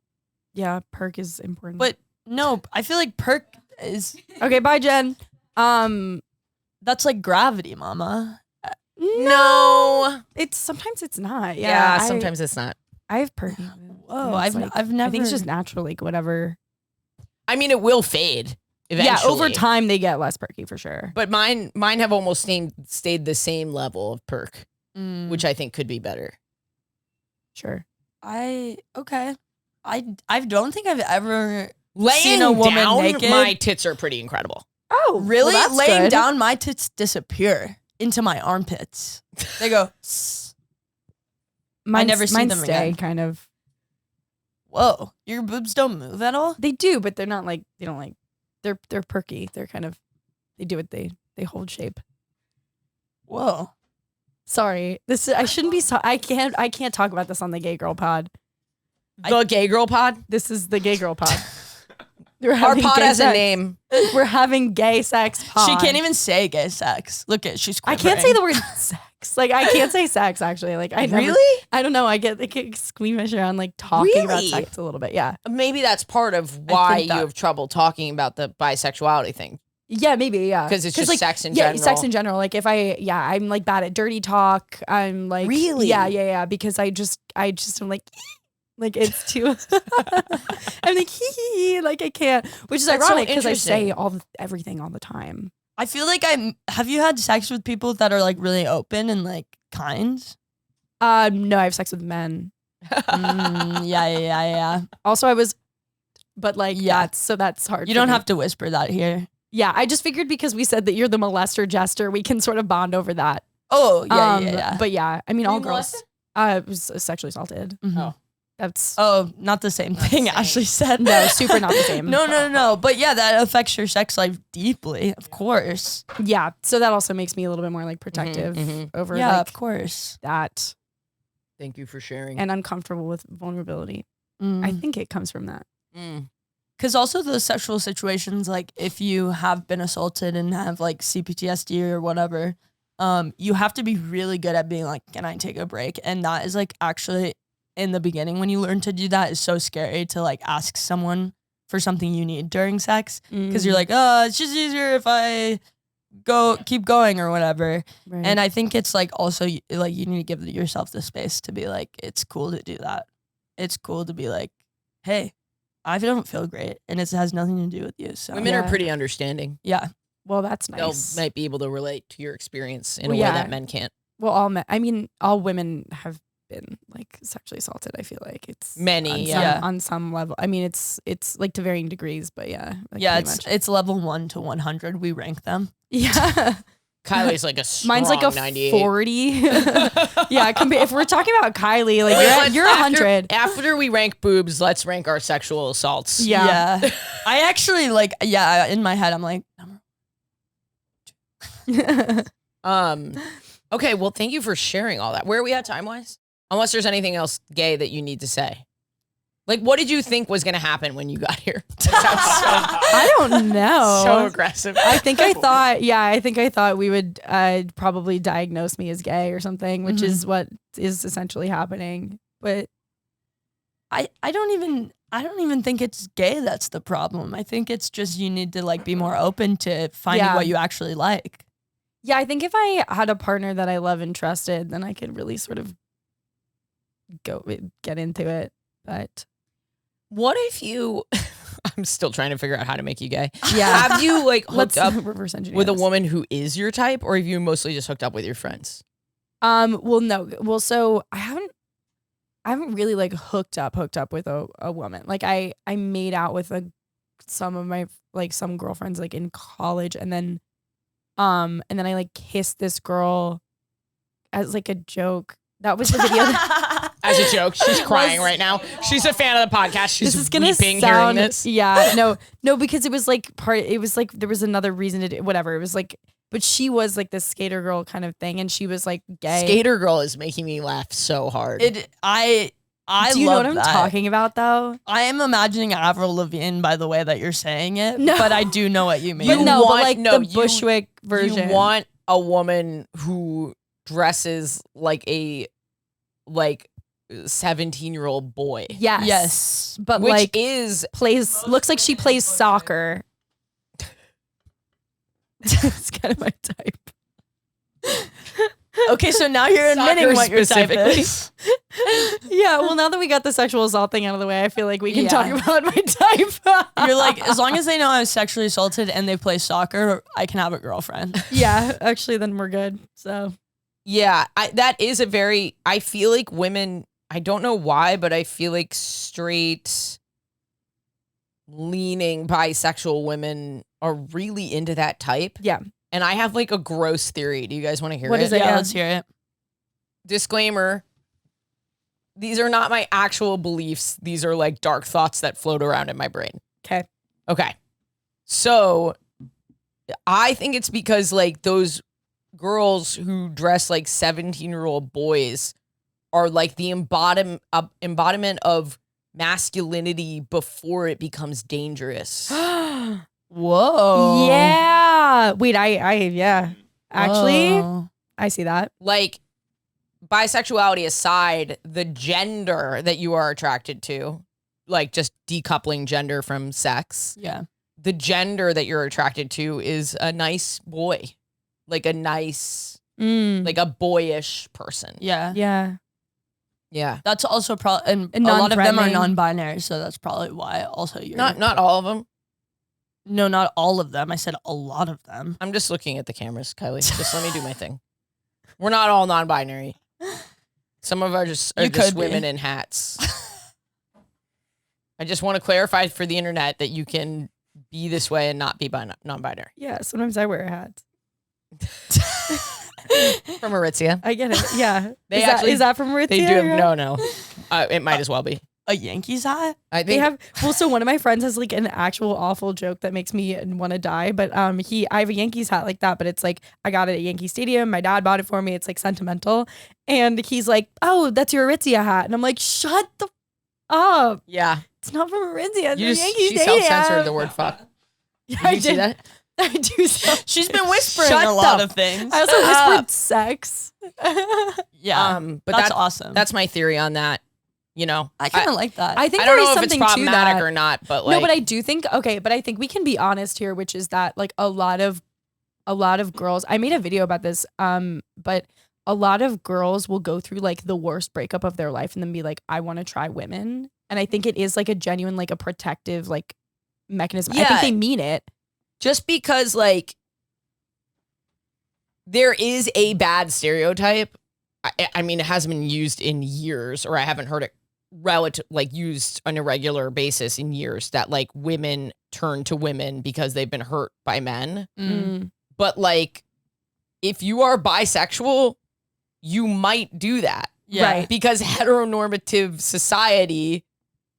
yeah. Perk is important. But no, I feel like perk is okay, bye, Jen. that's like gravity, mama. No. It's sometimes it's not. Yeah, Yeah. sometimes it's not. I have perky. Whoa, It's I've never. I think it's just natural, like whatever. I mean, it will fade eventually. Yeah, over time they get less perky for sure. But mine have almost stayed the same level of perk, Mm, which I think could be better. Sure. okay. I don't think I've ever Laying seen a woman down, naked. my tits are pretty incredible. Oh, Really? well, that's Laying good. down, my tits disappear into my armpits. They go. Mine's, never see mine them stay again. kind of. Whoa, your boobs don't move at all? They do, but they're not like they don't like. They're perky. They're kind of. They do what they hold shape. Whoa. Sorry, I shouldn't be. I can't talk about this on the Gay Girl Pod. The Gay Girl Pod? This is the Gay Girl Pod. Our pod has a name. We're having gay sex pod. She can't even say gay sex. Look at she's. I can't say the quivering. word sex. Like I can't say sex actually. Like I never, Really? I don't know. I get squeamish around like talking about Really? sex a little bit. Yeah. Maybe that's part of why you that- have trouble talking about the bisexuality thing. Yeah, maybe. Yeah. 'Cause it's just like, sex in yeah, general. sex in general. Like if I'm like bad at dirty talk. I'm like Really? Yeah. Because I just am like it's too. I'm like hee, like I can't, which is That's so ironic because I say interesting. everything all the time. I feel like have you had sex with people that are like really open and like kind? No, I have sex with men. Yeah. Also, but like Yeah. that's hard. You for don't me. have to whisper that here. Yeah, I just figured because we said that you're the molester jester, we can sort of bond over that. Oh, yeah. But yeah, I mean, all you girls. Was sexually assaulted. Mhm. Oh. That's Oh, not the same thing same. Ashley said. no, super not the same. No. But yeah, that affects your sex life deeply, of course. Yeah, so that also makes me a little bit more like protective mhm. over Yeah, like of course. that Thank you for sharing. and uncomfortable with vulnerability. Mm. I think it comes from that. Because also the sexual situations, like if you have been assaulted and have like CPTSD or whatever, you have to be really good at being like, can I take a break? And that is like actually in the beginning when you learn to do that is so scary to like ask someone for something you need during sex because you're like, oh, it's just easier if I keep going or whatever. Right. And I think it's like also like you need to give yourself the space to be like, it's cool to do that. It's cool to be like, hey, I don't feel great and it has nothing to do with you. So Women Yeah. are pretty understanding. yeah. Well, that's nice. They'll might be able to relate to your experience in Well, a way yeah. that men can't. Well, all men. I mean, all women have been like sexually assaulted. I feel like it's Many, on yeah. some, on some level. I mean, it's like to varying degrees, but yeah, like, Yeah, pretty much. it's level 1 to 100. We rank them. Yeah. Kylie's like a strong Mine's like a 98. 40. Yeah, if we're talking about Kylie, like you're 100. After we rank boobs, let's rank our sexual assaults. Yeah. I actually in my head I'm like, Okay, well, thank you for sharing all that. Where are we at time-wise? Unless there's anything else gay that you need to say. Like, what did you think was going to happen when you got here? I don't know. So aggressive. I think I thought we would probably diagnose me as gay or something, which is what is essentially happening. But I don't even think it's gay that's the problem. I think it's just you need to like be more open to finding Yeah. what you actually like. yeah, I think if I had a partner that I love and trusted, then I could really sort of get into it. But What if you... I'm still trying to figure out how to make you gay. yeah, Have you, like, let's hooked up reverse engineer with a this. woman who is your type, or have you mostly just hooked up with your friends? Well, no. Well, so I haven't really like hooked up with a woman. Like I made out with some of my some girlfriends like in college, and then I like kissed this girl as like a joke. That was the video. As a joke, she's crying right now. She's a fan of the podcast. She's This is gonna weeping sound hearing this. Yeah, no, because it was like there was another reason to do whatever. It was like, but she was like this skater girl kind of thing, and she was like gay. Skater Girl is making me laugh so hard. I Do you know love what I'm that. talking about though? I am imagining Avril Lavigne by the way that you're saying it, No. but I do know what you mean. But no, want- but like no, the you- Bushwick version. You want a woman who dresses like a 17-year-old boy. Yes. Yes. But Which like is looks like she plays soccer. It's kind of my type. Okay, so now you're admitting Soccer what your type specifically. is. Yeah, well now that we got the sexual assault thing out of the way, I feel like we can Yeah. talk about my type. You're like, as long as they know I was sexually assaulted and they play soccer, I can have a girlfriend. Yeah, actually then we're good. So yeah, that is a very I feel like women, I don't know why, but I feel like straight leaning bisexual women are really into that type. yeah. And I have like a gross theory. Do you guys want to hear What it? is it? Yeah, Yeah. let's hear it. Disclaimer. These are not my actual beliefs. These are like dark thoughts that float around in my brain. Okay. Okay. So I think it's because like those girls who dress like 17-year-old boys are like the embodiment of masculinity before it becomes dangerous. Whoa. Yeah. Wait, yeah. Actually, Whoa. I see that. Like bisexuality aside, the gender that you are attracted to, like just decoupling gender from sex, Yeah. the gender that you're attracted to is a nice boy, like a nice, like a boyish person. Yeah. Yeah. Yeah. That's also probably, and And a lot of them are non-threatening. non-binary, so that's probably why also you're Not all of them. No, not all of them. I said a lot of them. I'm just looking at the cameras, Kylie. Just let me do my thing. We're not all non-binary. Some of are just You could be. women in hats. I just want to clarify for the internet that you can be this way and not be non-binary. Yeah. Sometimes I wear hats. From Aritzia. I get it. Yeah. They is, actually- that from Aritzia? They do have, Yeah. no. It might as well be. A Yankees hat? I They think have so one of my friends has like an actual awful joke that makes me want to die. But I have a Yankees hat like that, but it's like I got it at Yankee Stadium. My dad bought it for me. It's like sentimental, and he's like, "Oh, that's your Aritzia hat," and I'm like, "Shut the up! yeah. It's not from Aritzia. It's You from Yankee she Stadium." self-censored the word fuck. Yeah, Did you see that? I do. She's been whispering Shut a lot the of things. I also whispered sex. Yeah. But that's awesome. That's my theory on that. You know, I kind of like that. I think I don't there know is if it's something to problematic that. or not, but like, No, but I do think but I think we can be honest here, which is that like a lot of girls. I made a video about this, but a lot of girls will go through like the worst breakup of their life and then be like, I want to try women, and I think it is like a genuine like a protective like mechanism. I Yeah. think they mean it. just because like there is a bad stereotype. I mean, it hasn't been used in years, or I haven't heard it used on a regular basis in years, that like women turn to women because they've been hurt by men. But like, if you are bisexual, you might do that. Yeah. Because heteronormative society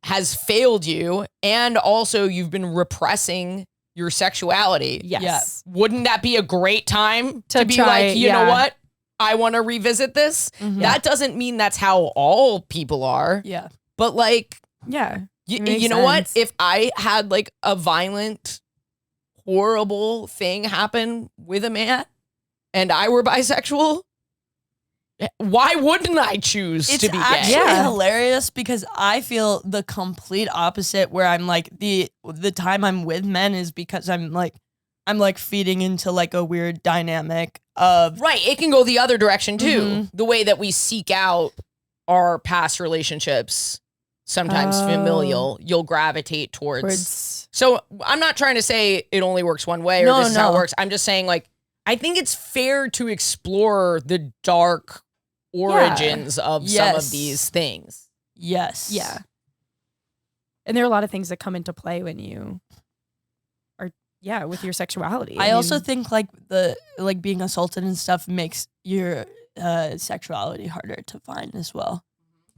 has failed you, and also you've been repressing your sexuality. Yes. Wouldn't that be a great time to be try, like, you know what? I want to revisit this. That doesn't mean that's how all people are. Yeah. But like, Yeah. you know what? If I had like a violent, horrible thing happen with a man and I were bisexual, why wouldn't I choose It's to be actually gay? hilarious because I feel the complete opposite, where I'm like, the time I'm with men is because I'm like feeding into like a weird dynamic of Right. It can go the other direction too. The way that we seek out our past relationships, sometimes familial, you'll gravitate towards. So I'm not trying to say it only works one way or No, this is how it no. works. I'm just saying, like, I think it's fair to explore the dark origins of some of Yes. these things. yes. Yeah. And there are a lot of things that come into play when you are, with your sexuality. I also think like being assaulted and stuff makes your sexuality harder to find as well.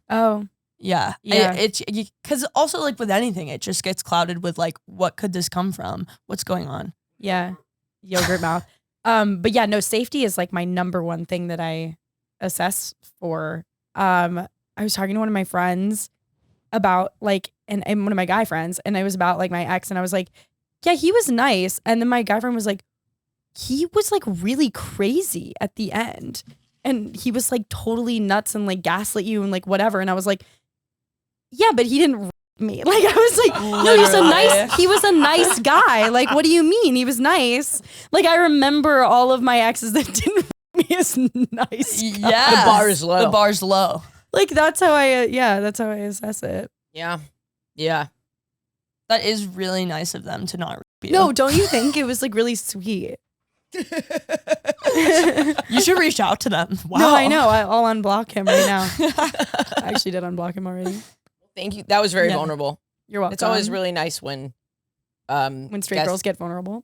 Oh, Yeah. Yeah. It's because also like with anything, it just gets clouded with like, what could this come from? What's going on? yeah. Yogurt mouth. But yeah, no, safety is like my number one thing that I assess for. I was talking to one of my friends about like, and one of my guy friends, and it was about like my ex, and I was like, yeah, he was nice. And then my guy friend was like, he was like really crazy at the end. And he was like totally nuts and like gaslit you and like whatever. And I was like, yeah, but he didn't me. Like I was like, no, he was a nice guy. Like, what do you mean? He was nice. Like I remember all of my exes that didn't me as nice. Yeah. The bar is low. The bar's low. Like that's how I that's how I assess it. Yeah. Yeah. That is really nice of them to not rip you. No, don't you think it was like really sweet? You should reach out to them. Wow. No, I know. I'll unblock him right now. I actually did unblock him already. Thank you. That was very Yeah. vulnerable. You're welcome. It's always really nice when straight girls get vulnerable.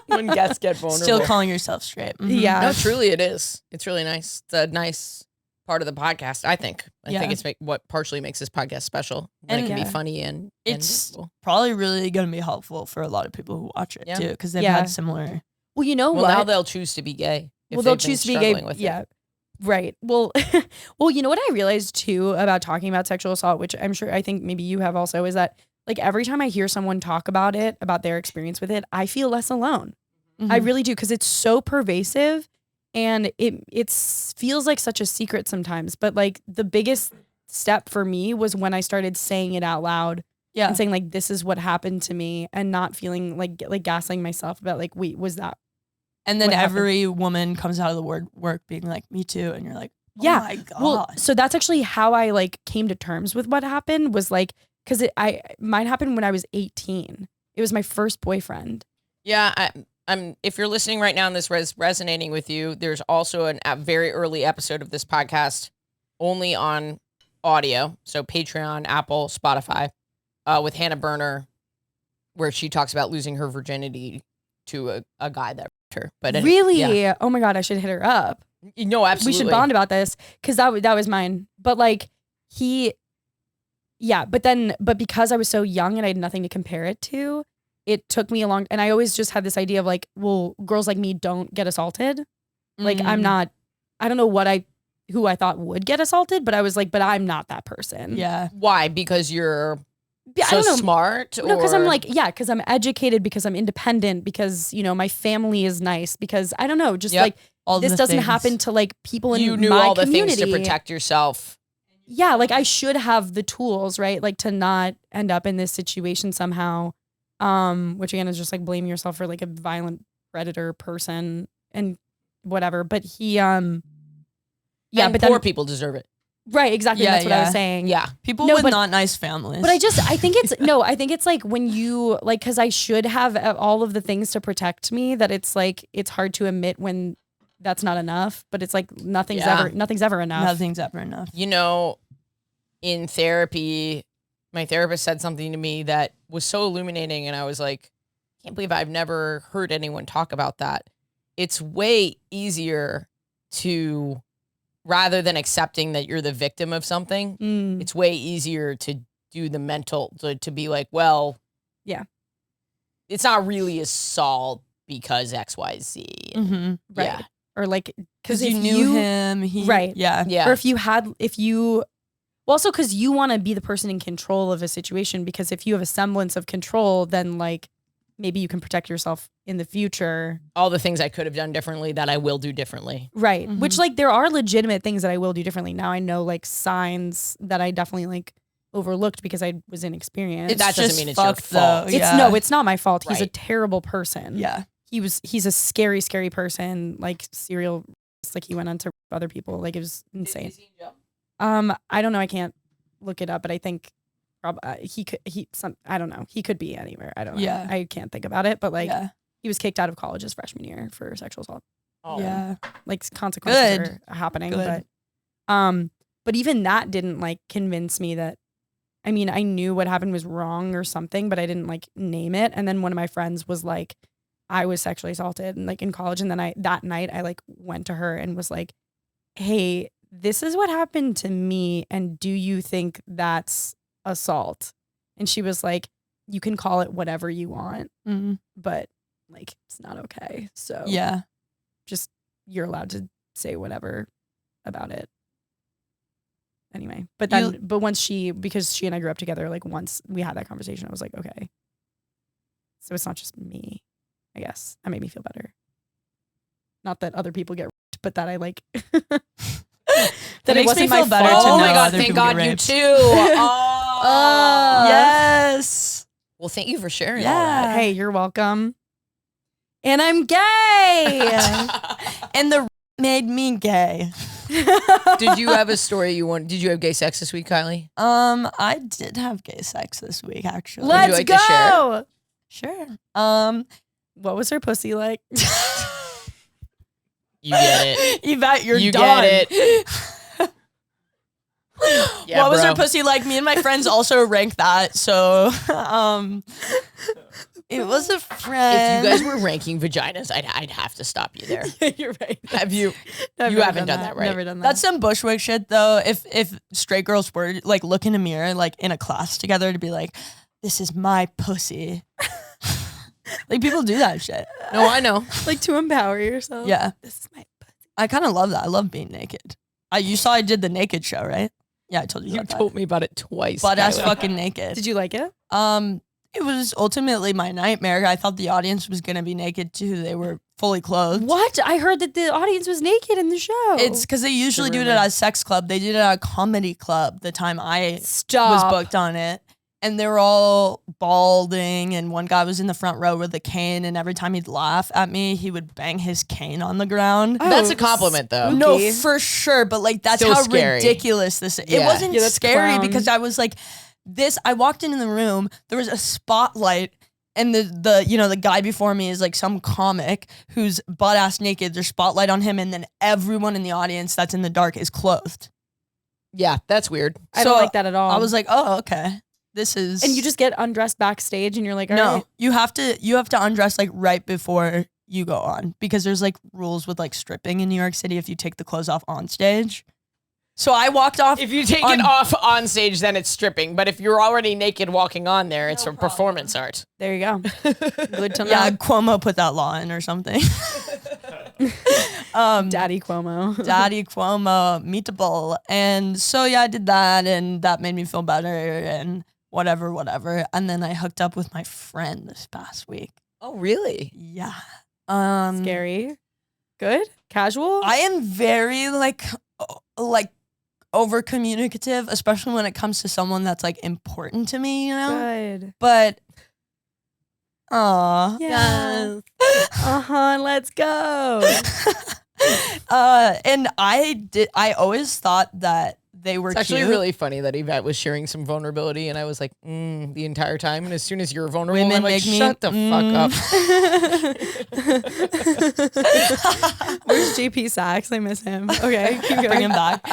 when guests get vulnerable. Still calling yourself straight. Mhm. Yeah. No, truly it is. It's really nice. It's a nice part of the podcast, I think. I Yeah. think it's what partially makes this podcast special. And it can Yeah. be funny and It's visible. probably really going to be helpful for a lot of people who watch it Yeah. too, because they've Yeah. had similar. Well, you know Well, what? now they'll choose to be gay. if They'll they've been choose to be gay. struggling with it. Yeah. Right. Well, well, you know what I realized too about talking about sexual assault, which I think maybe you have also, is that like every time I hear someone talk about it, about their experience with it, I feel less alone. I really do, because it's so pervasive and it feels like such a secret sometimes. But like the biggest step for me was when I started saying it out loud. Yeah. And saying like, this is what happened to me, and not feeling like gaslighting myself about like, wait, was that? And then what happened? every woman comes out of the work being like, me too. And you're like, oh Yeah. my God. Well, so that's actually how I like came to terms with what happened, was like, cause mine happened when I was 18. It was my first boyfriend. Yeah, I'm. If you're listening right now and this resonating with you, there's also a very early episode of this podcast only on audio. So Patreon, Apple, Spotify, with Hannah Berner, where she talks about losing her virginity to a guy that raped her. But Really? yeah. Oh my God, I should hit her up. No, absolutely. We should bond about this, because that was mine. But like but because I was so young and I had nothing to compare it to, it took me a long, and I always just had this idea of like, well, girls like me don't get assaulted. Like I'm not, I don't know who I thought would get assaulted, but I was like, but I'm not that person. Yeah. Why? Because you're Yeah, I so don't know. smart? No, because I'm or- like, because I'm educated, because I'm independent, because, my family is nice, because I don't know, just Yep. like All this the doesn't things. happen to like people in you knew my all the community. things to protect yourself. Yeah, like I should have the tools, right? Like to not end up in this situation somehow. Which again is just like blaming yourself for like a violent predator person and whatever. But he And but poor then people deserve it. right, exactly. Yeah, That's what I was yeah. saying. Yeah. People No, with but- not nice families. But I think it's like when you like, because I should have all of the things to protect me, that it's like it's hard to admit when that's not enough, but it's like nothing's Yeah. ever enough. Nothing's ever enough. You know, in therapy, my therapist said something to me that was so illuminating, and I was like, can't believe I've never heard anyone talk about that. It's way easier to, rather than accepting that you're the victim of something, it's way easier to do the mental, to be like, well, Yeah. it's not really assault because XYZ. Mm-hmm. Right. Yeah. Or like, Because you knew him. Right. Yeah. Yeah. Or well, also because you want to be the person in control of a situation, because if you have a semblance of control, then like maybe you can protect yourself in the future. All the things I could have done differently that I will do differently. Right. Mhm. Which like there are legitimate things that I will do differently. Now I know like signs that I definitely like overlooked because I was inexperienced. That doesn't just mean it's your fucked, fault. though. It's Yeah. no, it's not my fault. He's a Right. terrible person. Yeah. He's a scary, scary person, like serial, like he went on to other people. Like it was insane. I don't know. I can't look it up, but I think I don't know. He could be anywhere. I don't know. Yeah. I can't think about it, but like Yeah. he was kicked out of college his freshman year for sexual assault. Oh. Yeah. Like consequences Good. are happening, Good. but even that didn't like convince me that, I mean, I knew what happened was wrong or something, but I didn't like name it. And then one of my friends was like, I was sexually assaulted and like in college. And then that night I like went to her and was like, hey, this is what happened to me. And do you think that's assault? And she was like, you can call it whatever you want, Mm-hmm. but like, it's not okay. So Yeah. just, you're allowed to say whatever about it. Anyway, but then, but once because she and I grew up together, like once we had that conversation, I was like, okay. So it's not just me, I guess. That made me feel better. Not that other people get raped, but that I like, that it makes me wasn't my feel better fault. to Oh my know God, other thank people get God you raped. too. Oh. Yes. Well, thank you for sharing all that. Hey, you're welcome. And I'm gay. And the made me gay. Did you have a story did you have gay sex this week, Kylie? I did have gay sex this week, actually. Would you Let's like to share? go. Sure. What was her pussy like? You get it. Yvette, you're You done. get it. Yeah, what was bro. her pussy like? Me and my friends also rank that. So, it was a friend. If you guys were ranking vaginas, I'd have to stop you there. You're right. Have you? I've You never haven't done that, right? Never done that. That's some Bushwick shit, though. If straight girls were like look in a mirror, like in a class together, to be like, "This is my pussy." Like people do that shit. No, I know. like to empower yourself. Yeah, This is my pussy. I kind of love that. I love being naked. You saw I did the naked show, right? Yeah, I told you. You about told me about it twice. that. Butt ass Kylie. fucking naked. Did you like it? It was ultimately my nightmare. I thought the audience was gonna be naked too. They were fully clothed. What? I heard that the audience was naked in the show. It's because they usually do it at a sex club. They did it at a comedy club the time I was Stop. booked on it. And they were all balding, and one guy was in the front row with a cane, and every time he'd laugh at me, he would bang his cane on the ground. That's a compliment, though. spooky. No, for sure, but like that's Still how scary. ridiculous this is. It Yeah. wasn't Yeah, that's scary clown. because I was like, I walked into the room, there was a spotlight, and the guy before me is like some comic who's butt ass naked. There's spotlight on him, and then everyone in the audience that's in the dark is clothed. Yeah, that's weird. I don't like that at all. I was like, oh, okay. This is and you just get undressed backstage, and you're like, all no. right. You have to undress like right before you go on because there's like rules with like stripping in New York City if you take the clothes off on stage. So I walked off. If you take it off on stage, then it's stripping. But if you're already naked walking on there, it's a performance art. There you go. Good to know. Yeah, Cuomo put that law in or something. Daddy Cuomo. Daddy Cuomo, meetable. And so yeah, I did that and that made me feel better and whatever. And then I hooked up with my friend this past week. Oh, really? Yeah. Scary. Good. Casual. I am very like over communicative, especially when it comes to someone that's like important to me, you know? Good. But Yeah. Let's go. and I always thought that they were It's actually cute. really funny that Yvette was sharing some vulnerability, and I was like, the entire time. And as soon as you're vulnerable, Women I'm like, make me- shut the fuck up. Where's JP Sachs? I miss him. Okay, keep Bring going. him back.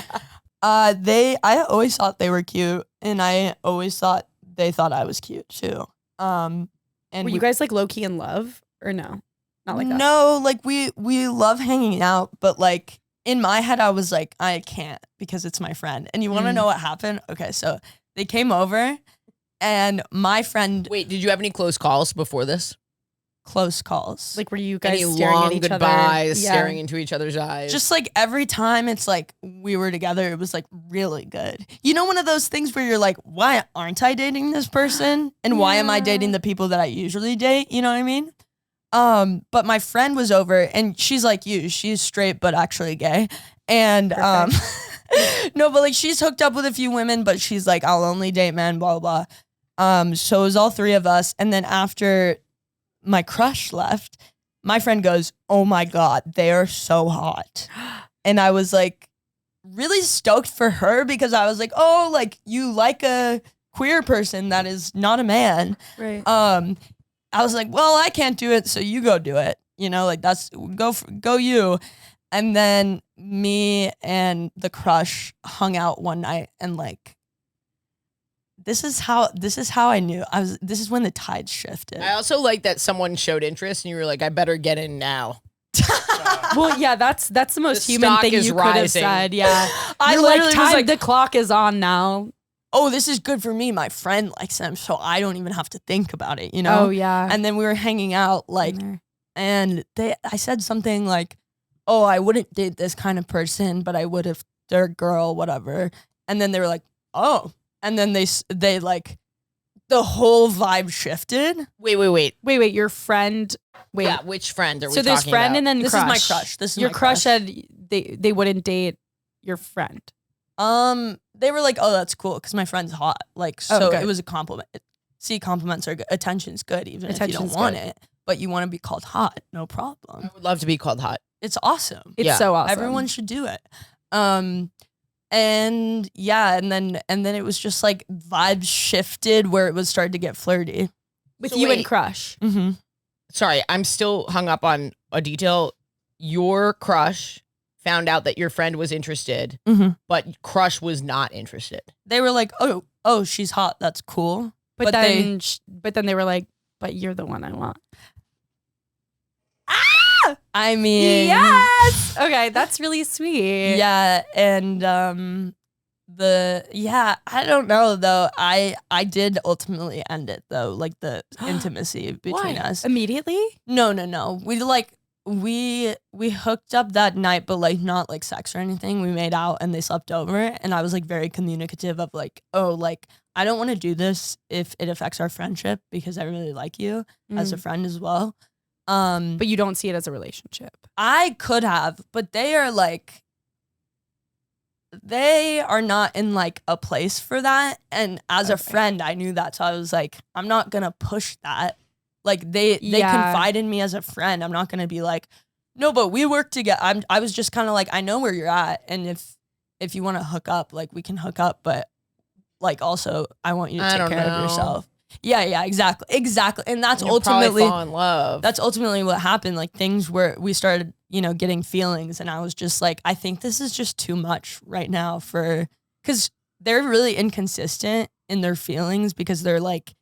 I always thought they were cute, and I always thought they thought I was cute too. And Were you guys like low key in love or no? Not like us. no, like we love hanging out, but like in my head, I was like, I can't because it's my friend. And you want to know what happened? Okay, so they came over, and my friend Wait, did you have any close calls before this? close calls. Like were you guys Any staring long at each goodbyes, other? staring into each other's eyes? Just like every time it's like we were together, it was like really good. You know, one of those things where you're like, why aren't I dating this person? And why am I dating the people that I usually date? You know what I mean? But my friend was over, and she's like you. She's straight, but actually gay. And no, but like she's hooked up with a few women, but she's like, I'll only date men, blah, blah, blah. So it was all three of us. And then after my crush left, my friend goes, oh my God, they are so hot. And I was like really stoked for her because I was like, oh, like you like a queer person that is not a man. Right. I was like, well, I can't do it, so you go do it. You know, like that's go you. And then me and the crush hung out one night, and like this is how I knew this is when the tide shifted. I also like that someone showed interest, and you were like, I better get in now. Well, yeah, that's the most The human stock thing is you could have rising. said. Yeah. I You're literally like, was time, like, the clock is on now. oh, this is good for me. My friend likes them, so I don't even have to think about it, you know? Oh yeah. And then we were hanging out, like, In there. and I said something like, oh, I wouldn't date this kind of person, but I would if they're a girl, whatever. And then they were like, oh. And then they like, the whole vibe shifted. Wait. Your friend. Wait. Yeah, which friend are we So there's talking friend about? and then This crush. is my crush. This is your my crush said they wouldn't date your friend. They were like, oh, that's cool because my friend's hot. Like, so good. it was a compliment. See, compliments are good. Attention's good, even if you Attention's don't want good. it. But you want to be called hot, no problem. I would love to be called hot. It's awesome. It's Yeah. so awesome. Everyone should do it. And yeah, and then it was just like vibes shifted where it was started to get flirty. with So you and wait. crush. Mm-hmm. Sorry, I'm still hung up on a detail. Your crush found out that your friend was interested, Mhm. but crush was not interested. They were like, oh, she's hot. That's cool. But they- then they were like, but you're the one I want. I mean, Yes. Okay, that's really sweet. yeah, and I don't know though. I did ultimately end it though, like the intimacy between Why? us. Immediately? No. We hooked up that night, but like not like sex or anything. We made out and they slept over, and I was like very communicative of like, oh, like I don't want to do this if it affects our friendship because I really like you as a friend as well. But you don't see it as a relationship. I could have, but they are not in like a place for that. And as a friend, I knew that. So I was like, I'm not going to push that. Like they confide in me as a friend. I'm not going to be like, no, but we work together. I was just kind of like, I know where you're at. And if you want to hook up, like we can hook up. But like, also I want you to I take don't care know. of yourself. Yeah, exactly. And that's You'll probably ultimately fall in love. that's ultimately what happened. Like things where we started, getting feelings, and I was just like, I think this is just too much right now because they're really inconsistent in their feelings because they're like,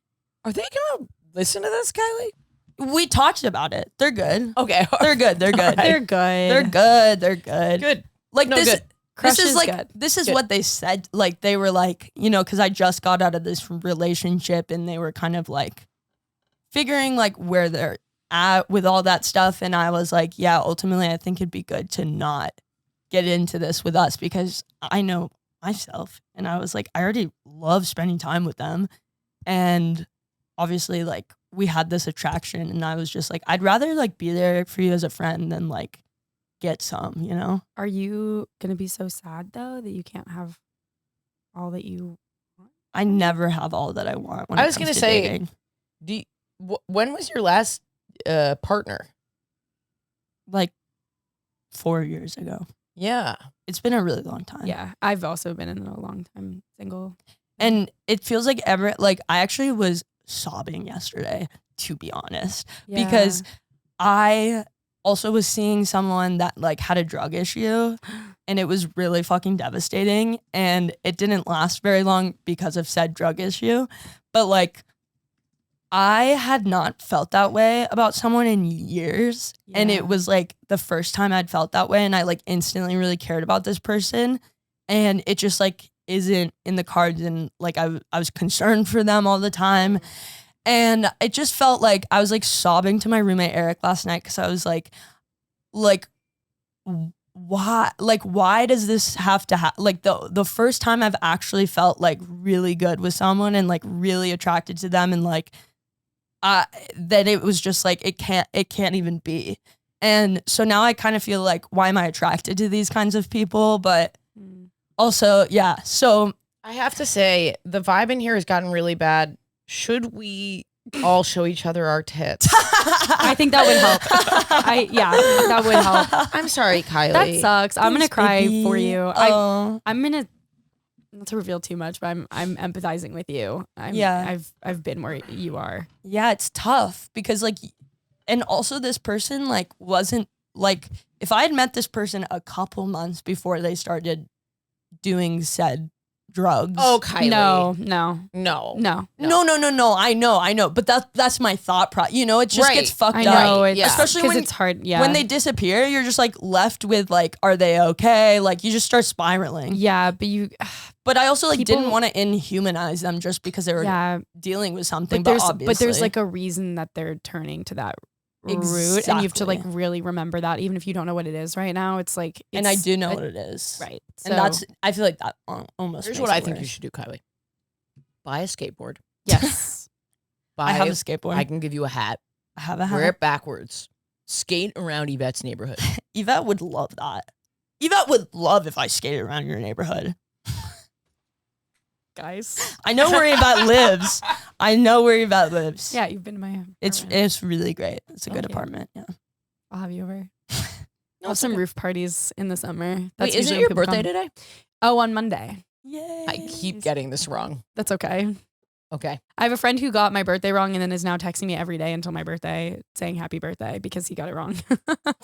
Are they gonna listen to this, Kylie? we talked about it. They're good. Okay, They're good. They're good. They're good. They're good. They're good. good. Like No, this. good. Crush This is is like good. this is Good. what they said. Like they were like, because I just got out of this relationship, and they were kind of like figuring like where they're at with all that stuff. And I was like, yeah, ultimately, I think it'd be good to not get into this with us because I know myself, and I was like, I already love spending time with them, and obviously, like we had this attraction, and I was just like, I'd rather like be there for you as a friend than like get some. Are you gonna be so sad though that you can't have all that you want? I never have all that I want. When I it was comes gonna to say- dating. When was your last partner? Like 4 years ago. Yeah. It's been a really long time. Yeah, I've also been in a long time single. And it feels like I actually was sobbing yesterday, to be honest, because I also was seeing someone that like had a drug issue, and it was really fucking devastating, and it didn't last very long because of said drug issue. But like, I had not felt that way about someone in years, and it was like the first time I'd felt that way, and I like instantly really cared about this person, and it just like isn't in the cards, and like I was concerned for them all the time. And it just felt like I was like sobbing to my roommate Eric last night, because I was like why does this have to happen? Like the first time I've actually felt like really good with someone and like really attracted to them, and like that it was just like it can't even be. And so now I kind of feel like, why am I attracted to these kinds of people? But also, yeah. So I have to say, the vibe in here has gotten really bad. Should we all show each other our tits? I think that would help. That would help. I'm sorry, Kylie. That sucks. I'm gonna Thanks, cry baby. for you. Oh. I'm gonna not to reveal too much, but I'm empathizing with you. I've been where you are. Yeah, it's tough because like, and also this person like wasn't like, if I had met this person a couple months before they started doing said drugs. Oh, Kylie. No. I know. But that's my thought process. You know, it just gets fucked I up. know, Especially when it's hard. Yeah. when they disappear, you're just like left with like, are they okay? Like you just start spiraling. Yeah, but you. But I also like People- didn't want to inhumanize them just because they were Yeah, dealing with something. but But there's like a reason that they're turning to that route, and you have to like Exactly. really remember that, even if you don't know what it is right now. It's like, and I it's- do know what it is. right, And that's, I feel like that almost Here's makes what I it think you worse. should do, Kylie. Buy a skateboard. yes. I have a skateboard. I can give you a hat. I have a Wear hat. it backwards. Skate around Yvette's neighborhood. Yvette would love that. Yvette would love if I skated around your neighborhood. Guys. I know where Yvette lives. Yeah, you've been to my. apartment. It's really great. It's a good Thank you. apartment. Yeah. I'll have you over. No, I'll have it's some okay. roof parties in the summer. Wait, That's isn't usually your when people birthday come. today? Oh, on Monday. Yay. I keep getting this wrong. That's okay. Okay. I have a friend who got my birthday wrong and then is now texting me every day until my birthday saying happy birthday because he got it wrong.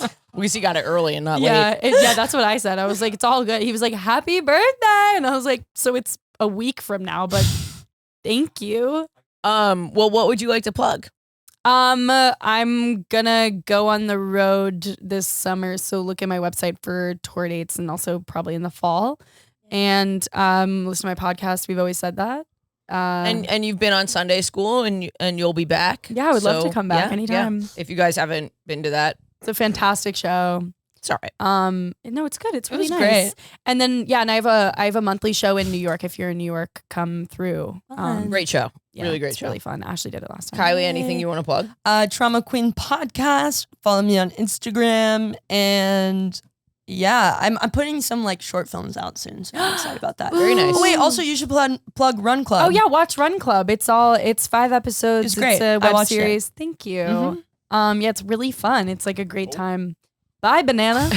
At least you got it early and not yeah, late. yeah, that's what I said. I was like, it's all good. He was like, happy birthday. And I was like, so it's a week from now, but thank you. Well, what would you like to plug? I'm gonna go on the road this summer, so look at my website for tour dates and also probably in the fall. And listen to my podcast. We've always said that. And you've been on Sunday school and you'll be back. Yeah, I would love to So, come back yeah, anytime. yeah. If you guys haven't been to that, It's a fantastic show. it's all right. No, it's good. It's It really was nice. great. And then and I have a monthly show in New York. If you're in New York, come through. Fun. Great show. Yeah, really great it's show. really fun. Ashley did it last time. Kylie, anything you want to plug? Trauma Queen podcast. Follow me on Instagram, and yeah, I'm putting some like short films out soon, so I'm excited about that. Very nice. Oh, wait, also you should plug Run Club. Oh yeah, watch Run Club. It's 5 episodes. It's great. a I web watched it. series. Thank you. Mhm. Yeah, it's really fun. It's like a great time. Bye, banana.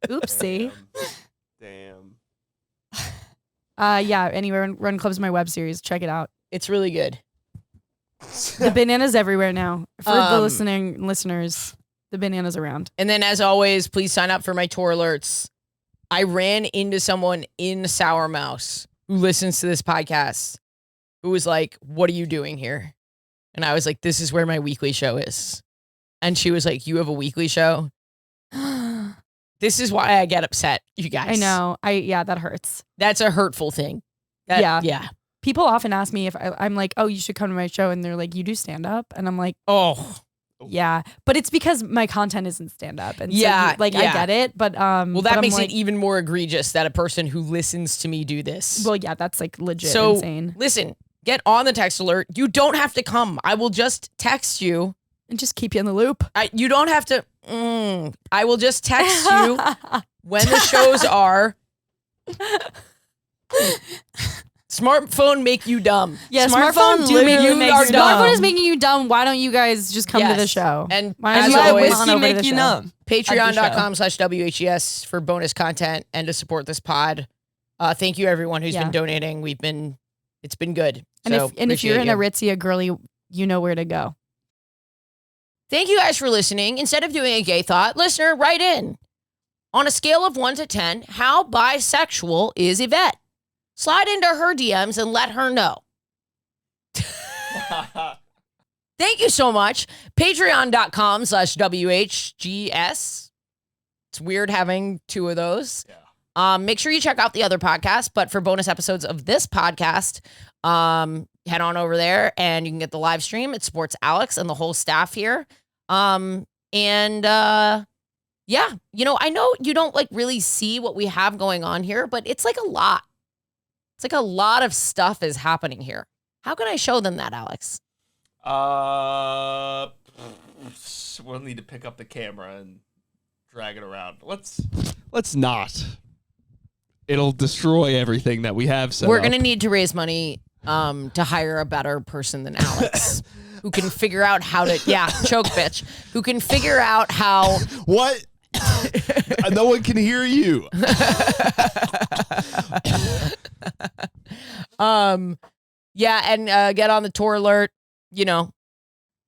Oopsie. Damn. Yeah. Anyway, Run Club's my web series. Check it out. It's really good. The banana's everywhere now. For the Um, listeners, the banana's around. And then, as always, please sign up for my tour alerts. I ran into someone in Sour Mouse who listens to this podcast who was like, "What are you doing here?" And I was like, "This is where my weekly show is." And she was like, "You have a weekly show?" This is why I get upset, you guys. I know. That hurts. That's a hurtful thing. Yeah. Yeah. People often ask me if I'm like, oh, you should come to my show. And they're like, you do stand up? And I'm like, Oh. yeah. But it's because my content isn't stand up. And Yeah, so I yeah. get it. But Well, but that I'm makes like, it even more egregious that a person who listens to me do this. well, yeah, that's like legit So insane. listen, get on the text alert. You don't have to come. I will just text you. And just keep you in the loop. You don't have to. I will just text you when the shows are. Smartphone make you dumb. Yeah, Smartphone do make literally you makes our you dumb. smartphone is making you dumb. Why don't you guys just come to the Yes. show? And Why don't as you let always, come on whiskey over to make the you show? numb. Patreon.com/WHGS for bonus content and to support this pod. Thank you everyone who's been donating. It's been good. And So if you're an appreciate you. Aritzia girly, you know where to go. Thank you guys for listening. Instead of doing a gay thought, listener, write in. On a scale of 1 to 10, how bisexual is Yvette? Slide into her DMs and let her know. Thank you so much. Patreon.com/WHGS. It's weird having two of those. Yeah. Make sure you check out the other podcasts, but for bonus episodes of this podcast, head on over there and you can get the live stream. It supports Alex and the whole staff here. Yeah, I know you don't like really see what we have going on here, but it's like a lot. It's like a lot of stuff is happening here. How can I show them that, Alex? We'll need to pick up the camera and drag it around. Let's not. It'll destroy everything that we have set We're up. going to need to raise money to hire a better person than Alex who can figure out how to, choke bitch, who can figure out how. What? No one can hear you. And get on the tour alert.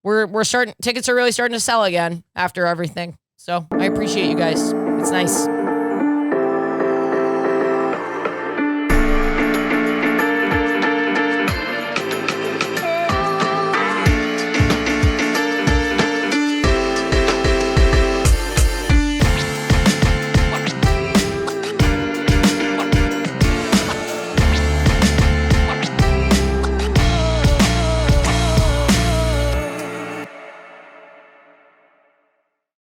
We're starting, tickets are really starting to sell again after everything. So I appreciate you guys. It's nice.